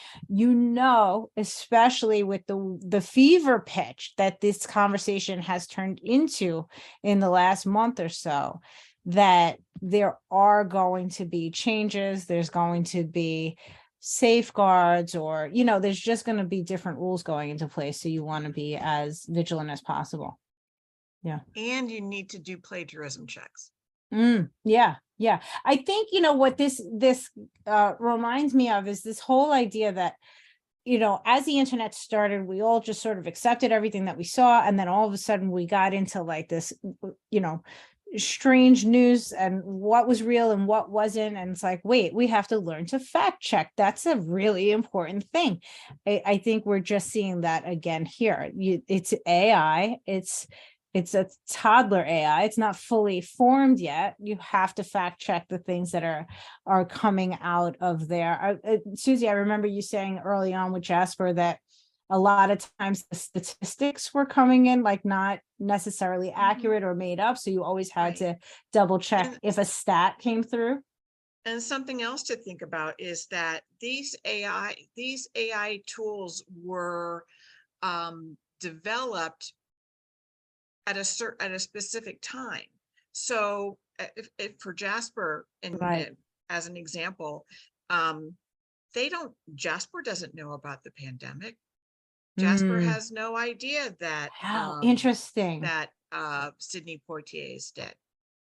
Especially with the fever pitch that this conversation has turned into in the last month or so, that there are going to be changes, there's going to be safeguards, or there's just going to be different rules going into place. So you want to be as vigilant as possible. and you need to do plagiarism checks. Yeah. I think what this reminds me of is this whole idea that as the internet started, we all just sort of accepted everything that we saw, and then all of a sudden we got into like this strange news and what was real and what wasn't. And it's like, wait, we have to learn to fact check. That's a really important thing. I think we're just seeing that again here. It's AI. It's a toddler AI. It's not fully formed yet. You have to fact check the things that are coming out of there. Susie, I remember you saying early on with Jasper that a lot of times the statistics were coming in like not necessarily accurate or made up. So you always had to double check if a stat came through. And something else to think about is that these AI tools were developed at a specific time. So if for Jasper and as an example, Jasper doesn't know about the pandemic. Jasper has no idea that How interesting that Sidney Poitier is dead.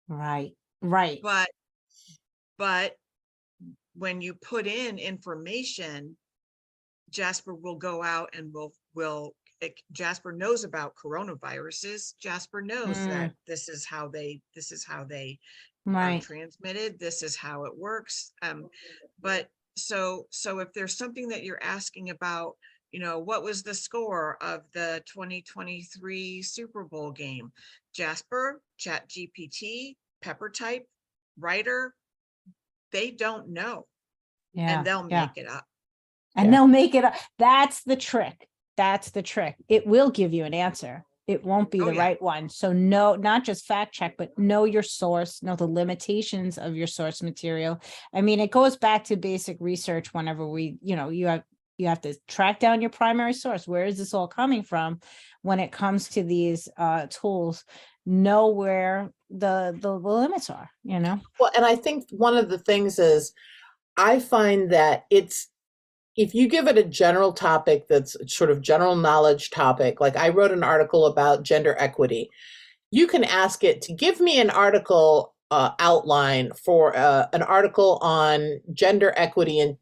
Right. But when you put in information, Jasper will go out and Jasper knows about coronaviruses. Jasper knows that this is how they are transmitted. This is how it works. But so if there's something that you're asking about, what was the score of the 2023 Super Bowl game? Jasper, ChatGPT, PepperType, Writer, they don't know. And they'll make it up. And they'll make it up. That's the trick. It will give you an answer. It won't be the right one. So no, not just fact check, but know your source, know the limitations of your source material. I mean, it goes back to basic research whenever you have to track down your primary source. Where is this all coming from? When it comes to these tools, know where the limits are, Well, and I think one of the things is I find that if you give it a general topic that's sort of general knowledge topic, like I wrote an article about gender equity, you can ask it to give me an article outline for an article on gender equity and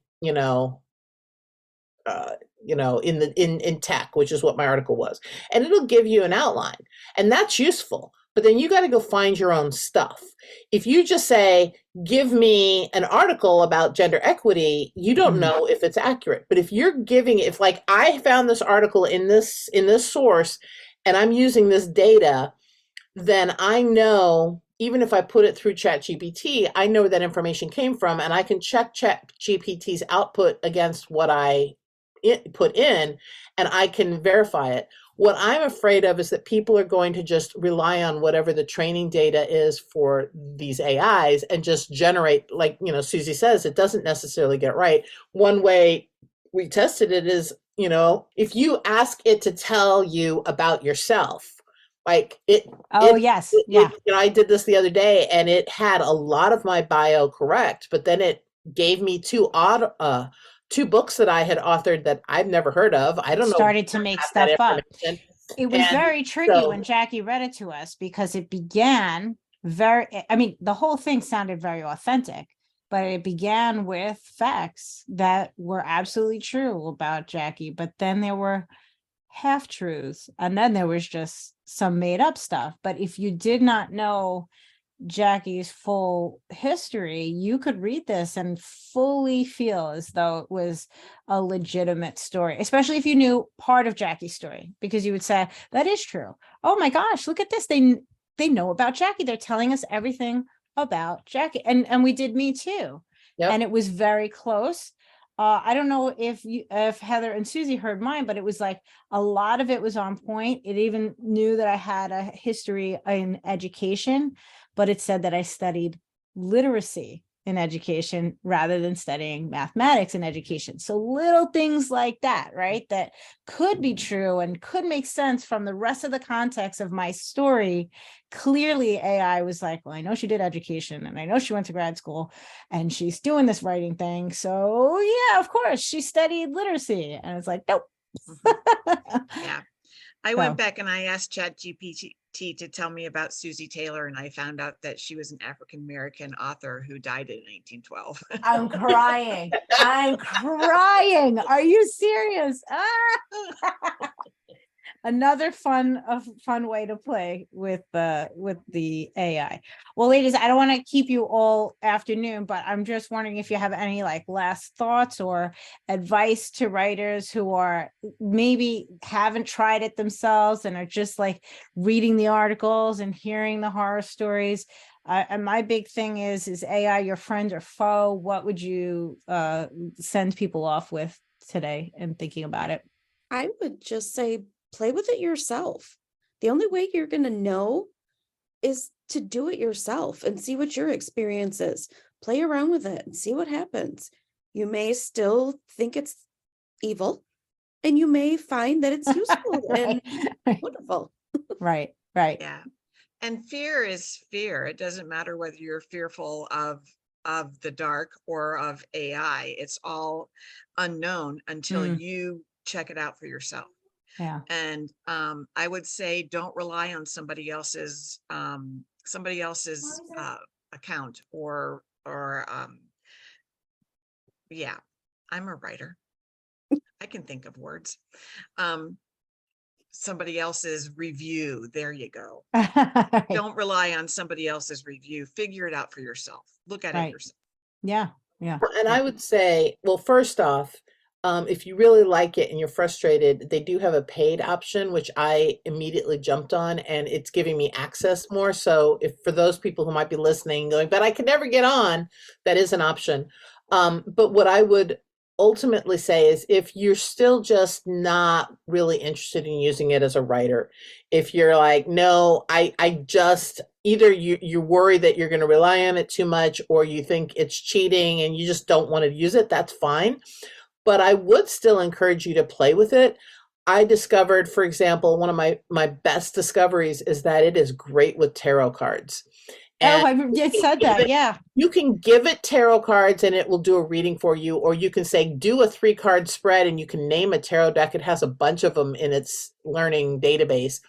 in tech, which is what my article was. And it'll give you an outline. And that's useful. But then you got to go find your own stuff. If you just say, give me an article about gender equity, you don't know if it's accurate. But if you're giving, if like I found this article in this source and I'm using this data, then I know, even if I put it through ChatGPT, I know where that information came from, and I can check ChatGPT's output against what I put in, and I can verify it. What I'm afraid of is that people are going to just rely on whatever the training data is for these AIs and just generate, like, Susie says, it doesn't necessarily get right. One way we tested it is, if you ask it to tell you about yourself, like yes. Yeah. I did this the other day and it had a lot of my bio correct, but then it gave me two books that I had authored that I've never heard of. I don't know. Started to make stuff up. It was very tricky when Jackie read it to us because it began the whole thing sounded very authentic, but it began with facts that were absolutely true about Jackie. But then there were half truths, and then there was just some made up stuff. But if you did not know Jackie's full history, you could read this and fully feel as though it was a legitimate story, especially if you knew part of Jackie's story, because you would say, that is true. Oh my gosh, look at this. They know about Jackie. They're telling us everything about Jackie. And we did Me Too. Yep. And it was very close. I don't know if Heather and Susie heard mine, but it was like a lot of it was on point. It even knew that I had a history in education, but it said that I studied literacy in education rather than studying mathematics in education. So little things like that, right? That could be true and could make sense from the rest of the context of my story. Clearly AI was like, well, I know she did education and I know she went to grad school and she's doing this writing thing. So yeah, of course she studied literacy. And it's like, nope. Yeah. I went back and I asked ChatGPT to tell me about Susie Taylor, and I found out that she was an African-American author who died in 1912. I'm crying. I'm crying. Are you serious? Another fun way to play with the AI. Well, ladies, I don't want to keep you all afternoon, but I'm just wondering if you have any like last thoughts or advice to writers who are maybe haven't tried it themselves and are just like reading the articles and hearing the horror stories. And my big thing is AI your friend or foe? What would you send people off with today in thinking about it? I would just say, play with it yourself. The only way you're going to know is to do it yourself and see what your experience is. Play around with it and see what happens. You may still think it's evil, and you may find that it's useful and wonderful. Right. Yeah. And fear is fear. It doesn't matter whether you're fearful of the dark or of AI. It's all unknown until you check it out for yourself. Yeah. And I would say don't rely on somebody else's account or yeah, I'm a writer. I can think of words. Somebody else's review. There you go. Don't rely on somebody else's review. Figure it out for yourself. Look at it yourself. Yeah. And I would say, well, first off, if you really like it and you're frustrated, they do have a paid option, which I immediately jumped on, and it's giving me access more. So if for those people who might be listening going, but I can never get on, that is an option. But what I would ultimately say is if you're still just not really interested in using it as a writer, if you're like, no, I just either you're worried that you're going to rely on it too much, or you think it's cheating and you just don't want to use it, that's fine. But I would still encourage you to play with it. I discovered, for example, one of my best discoveries is that it is great with tarot cards. And I said that, yeah. You can give it tarot cards and it will do a reading for you, or you can say, do a 3-card spread, and you can name a tarot deck. It has a bunch of them in its learning database.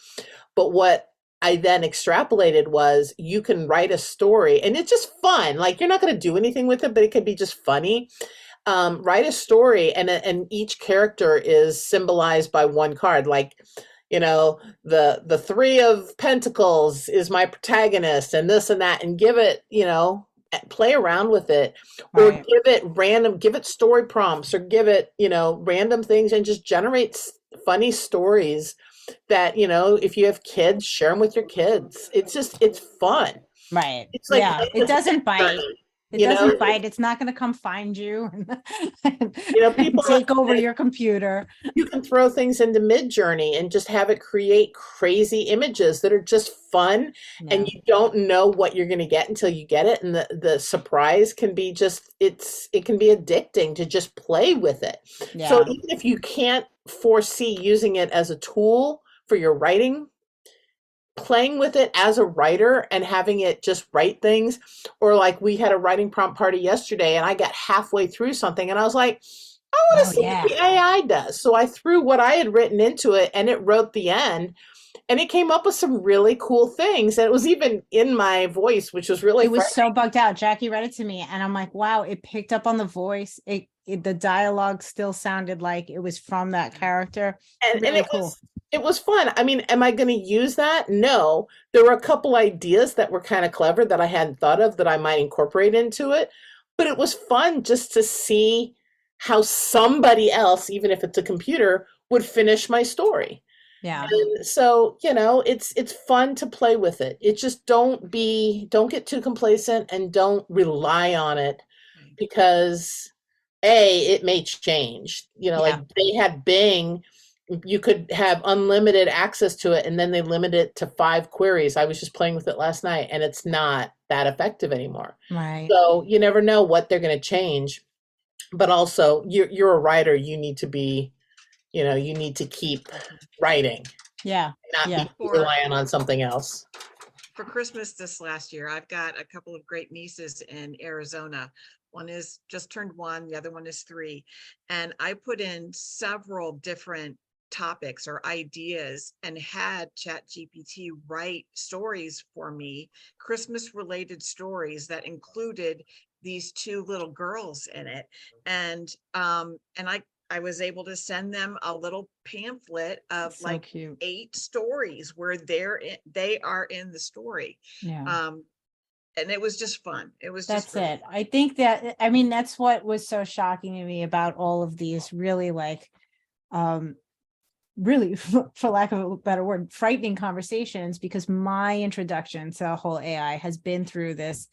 But what I then extrapolated was you can write a story, and it's just fun. Like, you're not going to do anything with it, but it could be just funny. write a story, and each character is symbolized by one card. Like, the three of pentacles is my protagonist, and this and that, and give it, play around with it, or Right. give it story prompts, or give it, random things, and just generate funny stories that, if you have kids, share them with your kids. It's fun. Right. It's like Yeah. It doesn't bite. journey, It you know, doesn't bite. It's not going to come find you and, people take over your computer. you can throw things into Midjourney and just have it create crazy images that are just fun, Yeah. and you don't know what you're going to get until you get it, and the surprise can be it can be addicting to just play with it. Yeah. So even if you can't foresee using it as a tool for your writing, playing with it as a writer and having it just write things, or like we had a writing prompt party yesterday, and I got halfway through something and I was like, I want to see what the AI does. So I threw what I had written into it, and it wrote the end, and it came up with some really cool things. And it was even in my voice, which was really It was so bugged out. Jackie read it to me, and I'm like, wow, it picked up on the voice. The dialogue still sounded like it was from that character. and Really it cool. was fun. I mean, am I going to use that? No. There were a couple ideas that were kind of clever that I hadn't thought of that I might incorporate into it. But it was fun just to see how somebody else, even if it's a computer, would finish my story. Yeah. And so, it's fun to play with it. It just don't get too complacent, and don't rely on it, Right. because it may change. Like they had Bing, you could have unlimited access to it, and then they limit it to 5 queries. I was just playing with it last night, and it's not that effective anymore. Right. So you never know what they're going to change. But also, you're a writer. You need to be, you need to keep writing, Yeah. not Yeah. be relying on something else. For Christmas this last year, I've got a couple of great nieces in Arizona. One is just turned 1, the other one is 3. And I put in several different topics or ideas and had ChatGPT write stories for me, Christmas related stories that included these 2 little girls in it. And I was able to send them a little pamphlet of So cute. 8 stories where they are in the story. Yeah. And it was just fun. It was That's just really it. I think that's what was so shocking to me about all of these really really, for lack of a better word, frightening conversations, because my introduction to the whole AI has been through this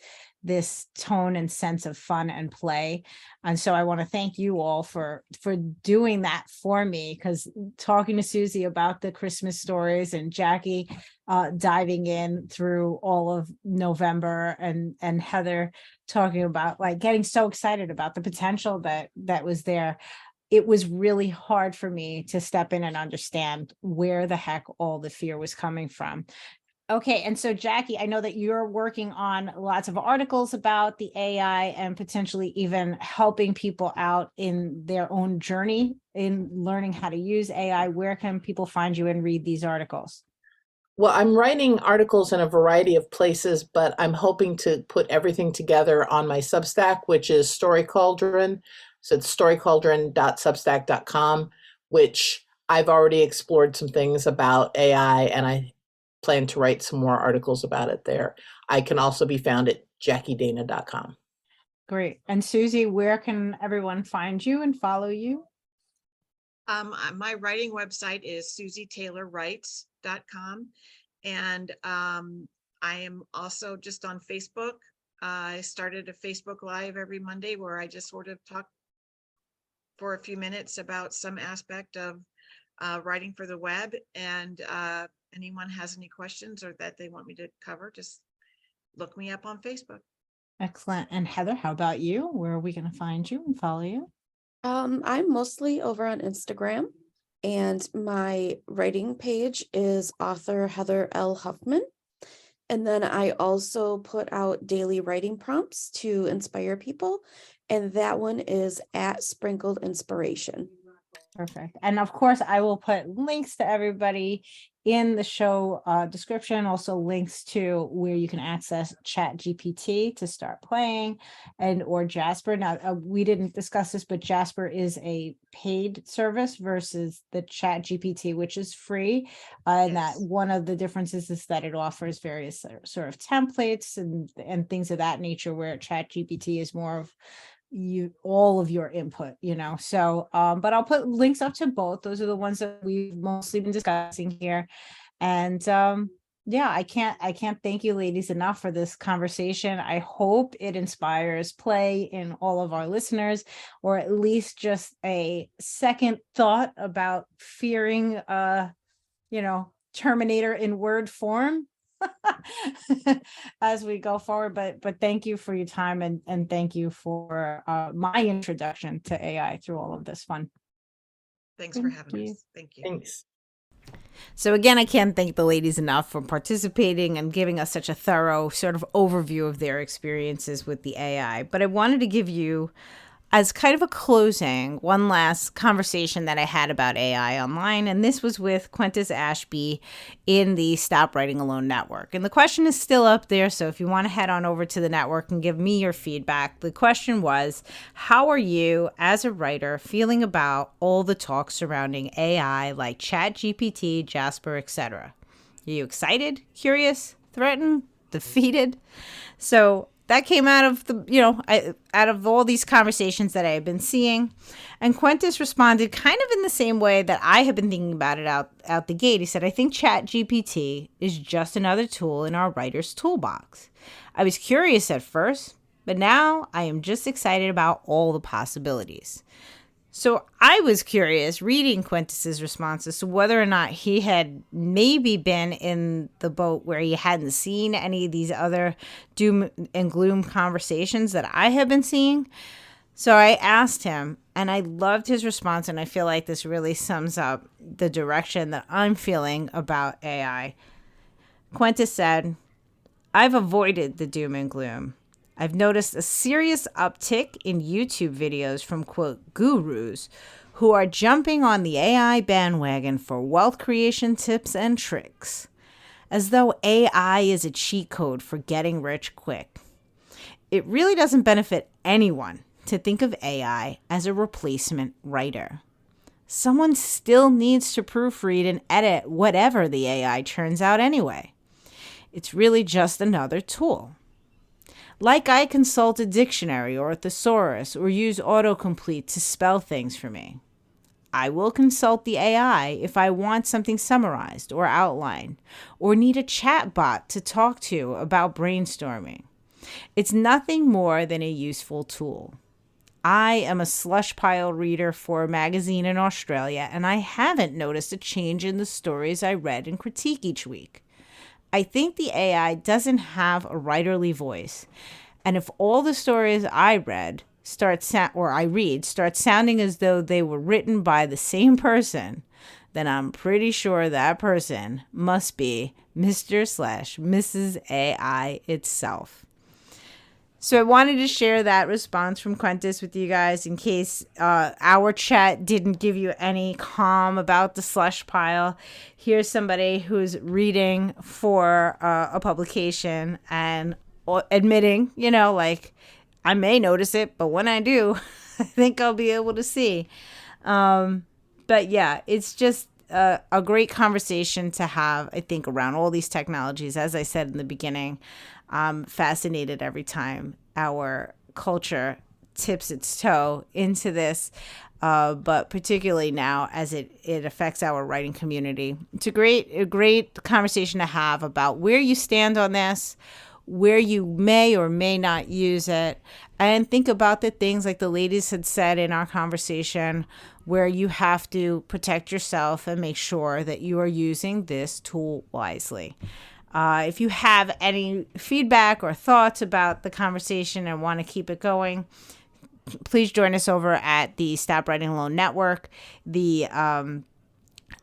tone and sense of fun and play. And so I want to thank you all for doing that for me, because talking to Susie about the Christmas stories, and Jackie diving in through all of November, and Heather talking about getting so excited about the potential that was there. It was really hard for me to step in and understand where the heck all the fear was coming from. Okay. And so, Jackie, I know that you're working on lots of articles about the AI, and potentially even helping people out in their own journey in learning how to use AI. Where can people find you and read these articles? Well, I'm writing articles in a variety of places, but I'm hoping to put everything together on my Substack, which is Story Cauldron. So it's storycauldron.substack.com, which I've already explored some things about AI, and I plan to write some more articles about it there. I can also be found at jackiedana.com. Great. And Susie, where can everyone find you and follow you? my writing website is susietaylorwrites.com. And I am also just on Facebook. I started a Facebook Live every Monday where I just sort of talk for a few minutes about some aspect of writing for the web. And anyone has any questions or that they want me to cover, just look me up on Facebook. Excellent. And Heather, how about you? Where are we going to find you and follow you? I'm mostly over on Instagram, and my writing page is author Heather L. Huffman. And then I also put out daily writing prompts to inspire people, and that one is at Sprinkled Inspiration. Perfect. And of course, I will put links to everybody in the show description, also links to where you can access ChatGPT to start playing, and or Jasper. Now, we didn't discuss this, but Jasper is a paid service versus the ChatGPT, which is free. And that Yes. one of the differences is that it offers various sort of templates and things of that nature, where ChatGPT is more of all of your input, so but I'll put links up to both. Those are the ones that we've mostly been discussing here. And yeah, I can't thank you ladies enough for this conversation. I hope it inspires play in all of our listeners, or at least just a second thought about fearing Terminator in word form as we go forward. But thank you for your time, and thank you for my introduction to AI through all of this fun. Thanks for Thank having you. us. Thank you. Thanks. So again, I can't thank the ladies enough for participating and giving us such a thorough sort of overview of their experiences with the AI. But I wanted to give you, as kind of a closing, one last conversation that I had about AI online, and this was with Quintus Ashby in the Stop Writing Alone network. And the question is still up there, so if you want to head on over to the network and give me your feedback, the question was, how are you as a writer feeling about all the talk surrounding AI like ChatGPT, Jasper, etc.? Are you excited, curious, threatened, defeated? So that came out of out of all these conversations that I have been seeing. And Quintus responded kind of in the same way that I have been thinking about it out the gate. He said, I think ChatGPT is just another tool in our writer's toolbox. I was curious at first, but now I am just excited about all the possibilities. So I was curious, reading Quintus's responses, to whether or not he had maybe been in the boat where he hadn't seen any of these other doom and gloom conversations that I have been seeing. So I asked him, and I loved his response, and I feel like this really sums up the direction that I'm feeling about AI. Quintus said, I've avoided the doom and gloom. I've noticed a serious uptick in YouTube videos from, quote, gurus who are jumping on the AI bandwagon for wealth creation tips and tricks, as though AI is a cheat code for getting rich quick. It really doesn't benefit anyone to think of AI as a replacement writer. Someone still needs to proofread and edit whatever the AI turns out anyway. It's really just another tool. Like I consult a dictionary or a thesaurus or use autocomplete to spell things for me. I will consult the AI if I want something summarized or outlined, or need a chat bot to talk to about brainstorming. It's nothing more than a useful tool. I am a slush pile reader for a magazine in Australia, and I haven't noticed a change in the stories I read and critique each week. I think the AI doesn't have a writerly voice. And if all the stories I read start sounding as though they were written by the same person, then I'm pretty sure that person must be Mr./Mrs. AI itself. So I wanted to share that response from Quintus with you guys in case our chat didn't give you any calm about the slush pile. Here's somebody who's reading for a publication and admitting, I may notice it, but when I do, I think I'll be able to see. But yeah, it's just a great conversation to have, I think, around all these technologies. As I said in the beginning, I'm fascinated every time our culture tips its toe into this, but particularly now as it affects our writing community. It's a great conversation to have about where you stand on this, where you may or may not use it, and think about the things like the ladies had said in our conversation, where you have to protect yourself and make sure that you are using this tool wisely. If you have any feedback or thoughts about the conversation and want to keep it going, please join us over at the Stop Writing Alone Network. The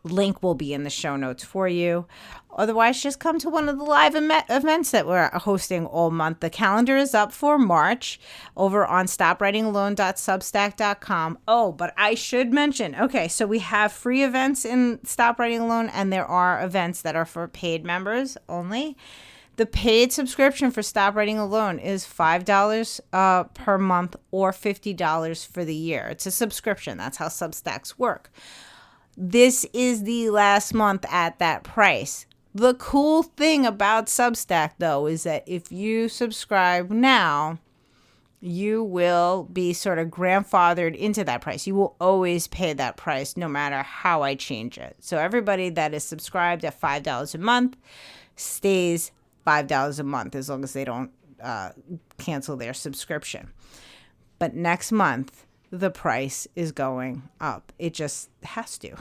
Link will be in the show notes for you. Otherwise, just come to one of the live events that we're hosting all month. The calendar is up for March over on stopwritingalone.substack.com. Oh, but I should mention, okay, so we have free events in Stop Writing Alone, and there are events that are for paid members only. The paid subscription for Stop Writing Alone is $5 per month or $50 for the year. It's a subscription. That's how Substacks work. This is the last month at that price. The cool thing about Substack, though, is that if you subscribe now, you will be sort of grandfathered into that price. You will always pay that price no matter how I change it. So everybody that is subscribed at $5 a month stays $5 a month as long as they don't cancel their subscription. But next month, the price is going up. It just has to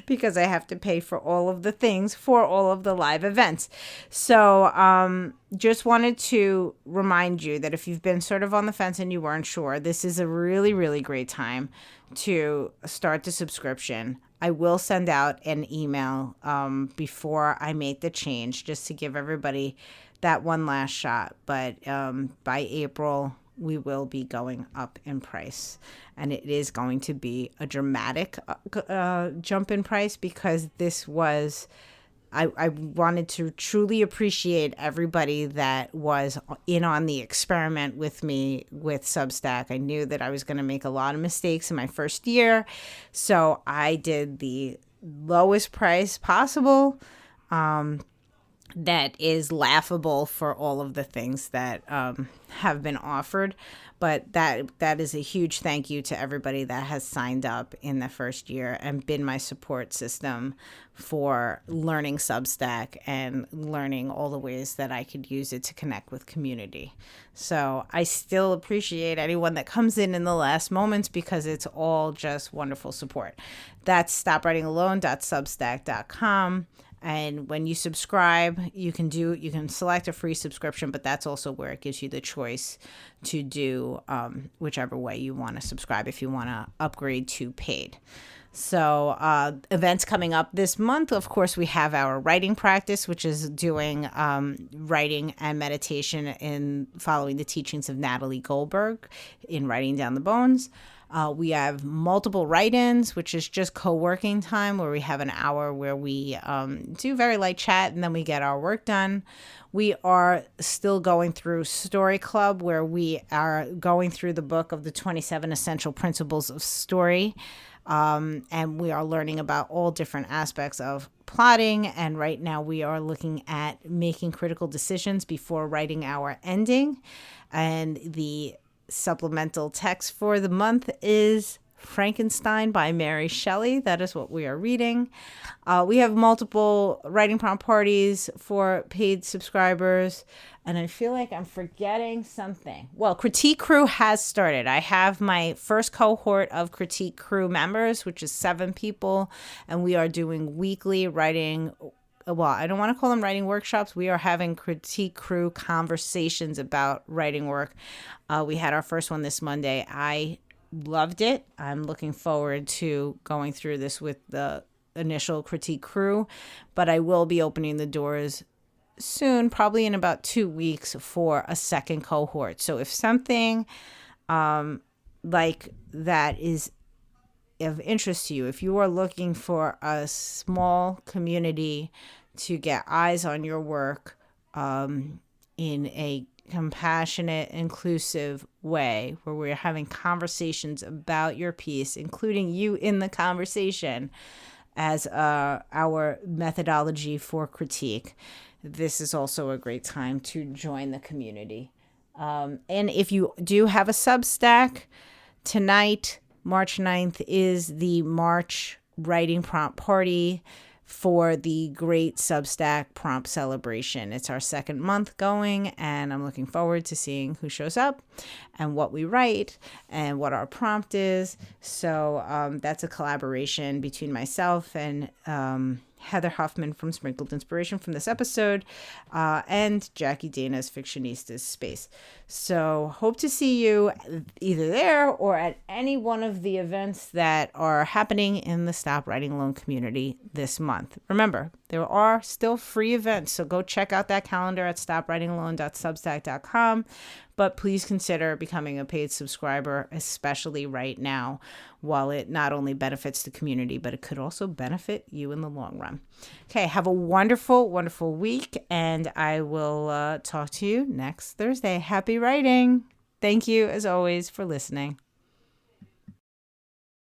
because I have to pay for all of the things for all of the live events. So just wanted to remind you that if you've been sort of on the fence and you weren't sure, this is a really, really great time to start the subscription. I will send out an email before I make the change just to give everybody that one last shot. But by April, we will be going up in price, and it is going to be a dramatic jump in price because this was, I wanted to truly appreciate everybody that was in on the experiment with me with Substack. I knew that I was going to make a lot of mistakes in my first year, so I did the lowest price possible. That is laughable for all of the things that have been offered. But that is a huge thank you to everybody that has signed up in the first year and been my support system for learning Substack and learning all the ways that I could use it to connect with community. So I still appreciate anyone that comes in the last moments because it's all just wonderful support. That's stopwritingalone.substack.com. And when you subscribe, you can select a free subscription, but that's also where it gives you the choice to do whichever way you want to subscribe if you want to upgrade to paid. So events coming up this month, of course, we have our writing practice, which is doing writing and meditation in following the teachings of Natalie Goldberg in Writing Down the Bones. We have multiple write-ins, which is just co-working time where we have an hour where we do very light chat and then we get our work done. We are still going through Story Club where we are going through the book of the 27 Essential Principles of Story. And we are learning about all different aspects of plotting. And right now we are looking at making critical decisions before writing our ending. And the supplemental text for the month is Frankenstein by Mary Shelley. That is what we are reading. We have multiple writing prompt parties for paid subscribers, and I feel like I'm forgetting something. Well, Critique Crew has started. I have my first cohort of Critique Crew members, which is 7 people, and we are doing weekly writing. Well, I don't want to call them writing workshops. We are having Critique Crew conversations about writing work. We had our first one this Monday. I loved it. I'm looking forward to going through this with the initial Critique Crew, but I will be opening the doors soon, probably in about 2 weeks, for a second cohort. So if something like that is of interest to you, if you are looking for a small community to get eyes on your work in a compassionate, inclusive way where we're having conversations about your piece, including you in the conversation as our methodology for critique, this is also a great time to join the community. And if you do have a Substack, tonight, March 9th, is the March Writing Prompt Party for the Great Substack Prompt Celebration. It's our second month going, and I'm looking forward to seeing who shows up and what we write and what our prompt is. So that's a collaboration between myself and Heather Huffman from Sprinkled Inspiration from this episode, and Jackie Dana's Fictionistas Space. So hope to see you either there or at any one of the events that are happening in the Stop Writing Alone community this month. Remember, there are still free events, so go check out that calendar at stopwritingalone.substack.com. But please consider becoming a paid subscriber, especially right now, while it not only benefits the community, but it could also benefit you in the long run. Okay, have a wonderful, wonderful week, and I will talk to you next Thursday. Happy writing. Thank you, as always, for listening.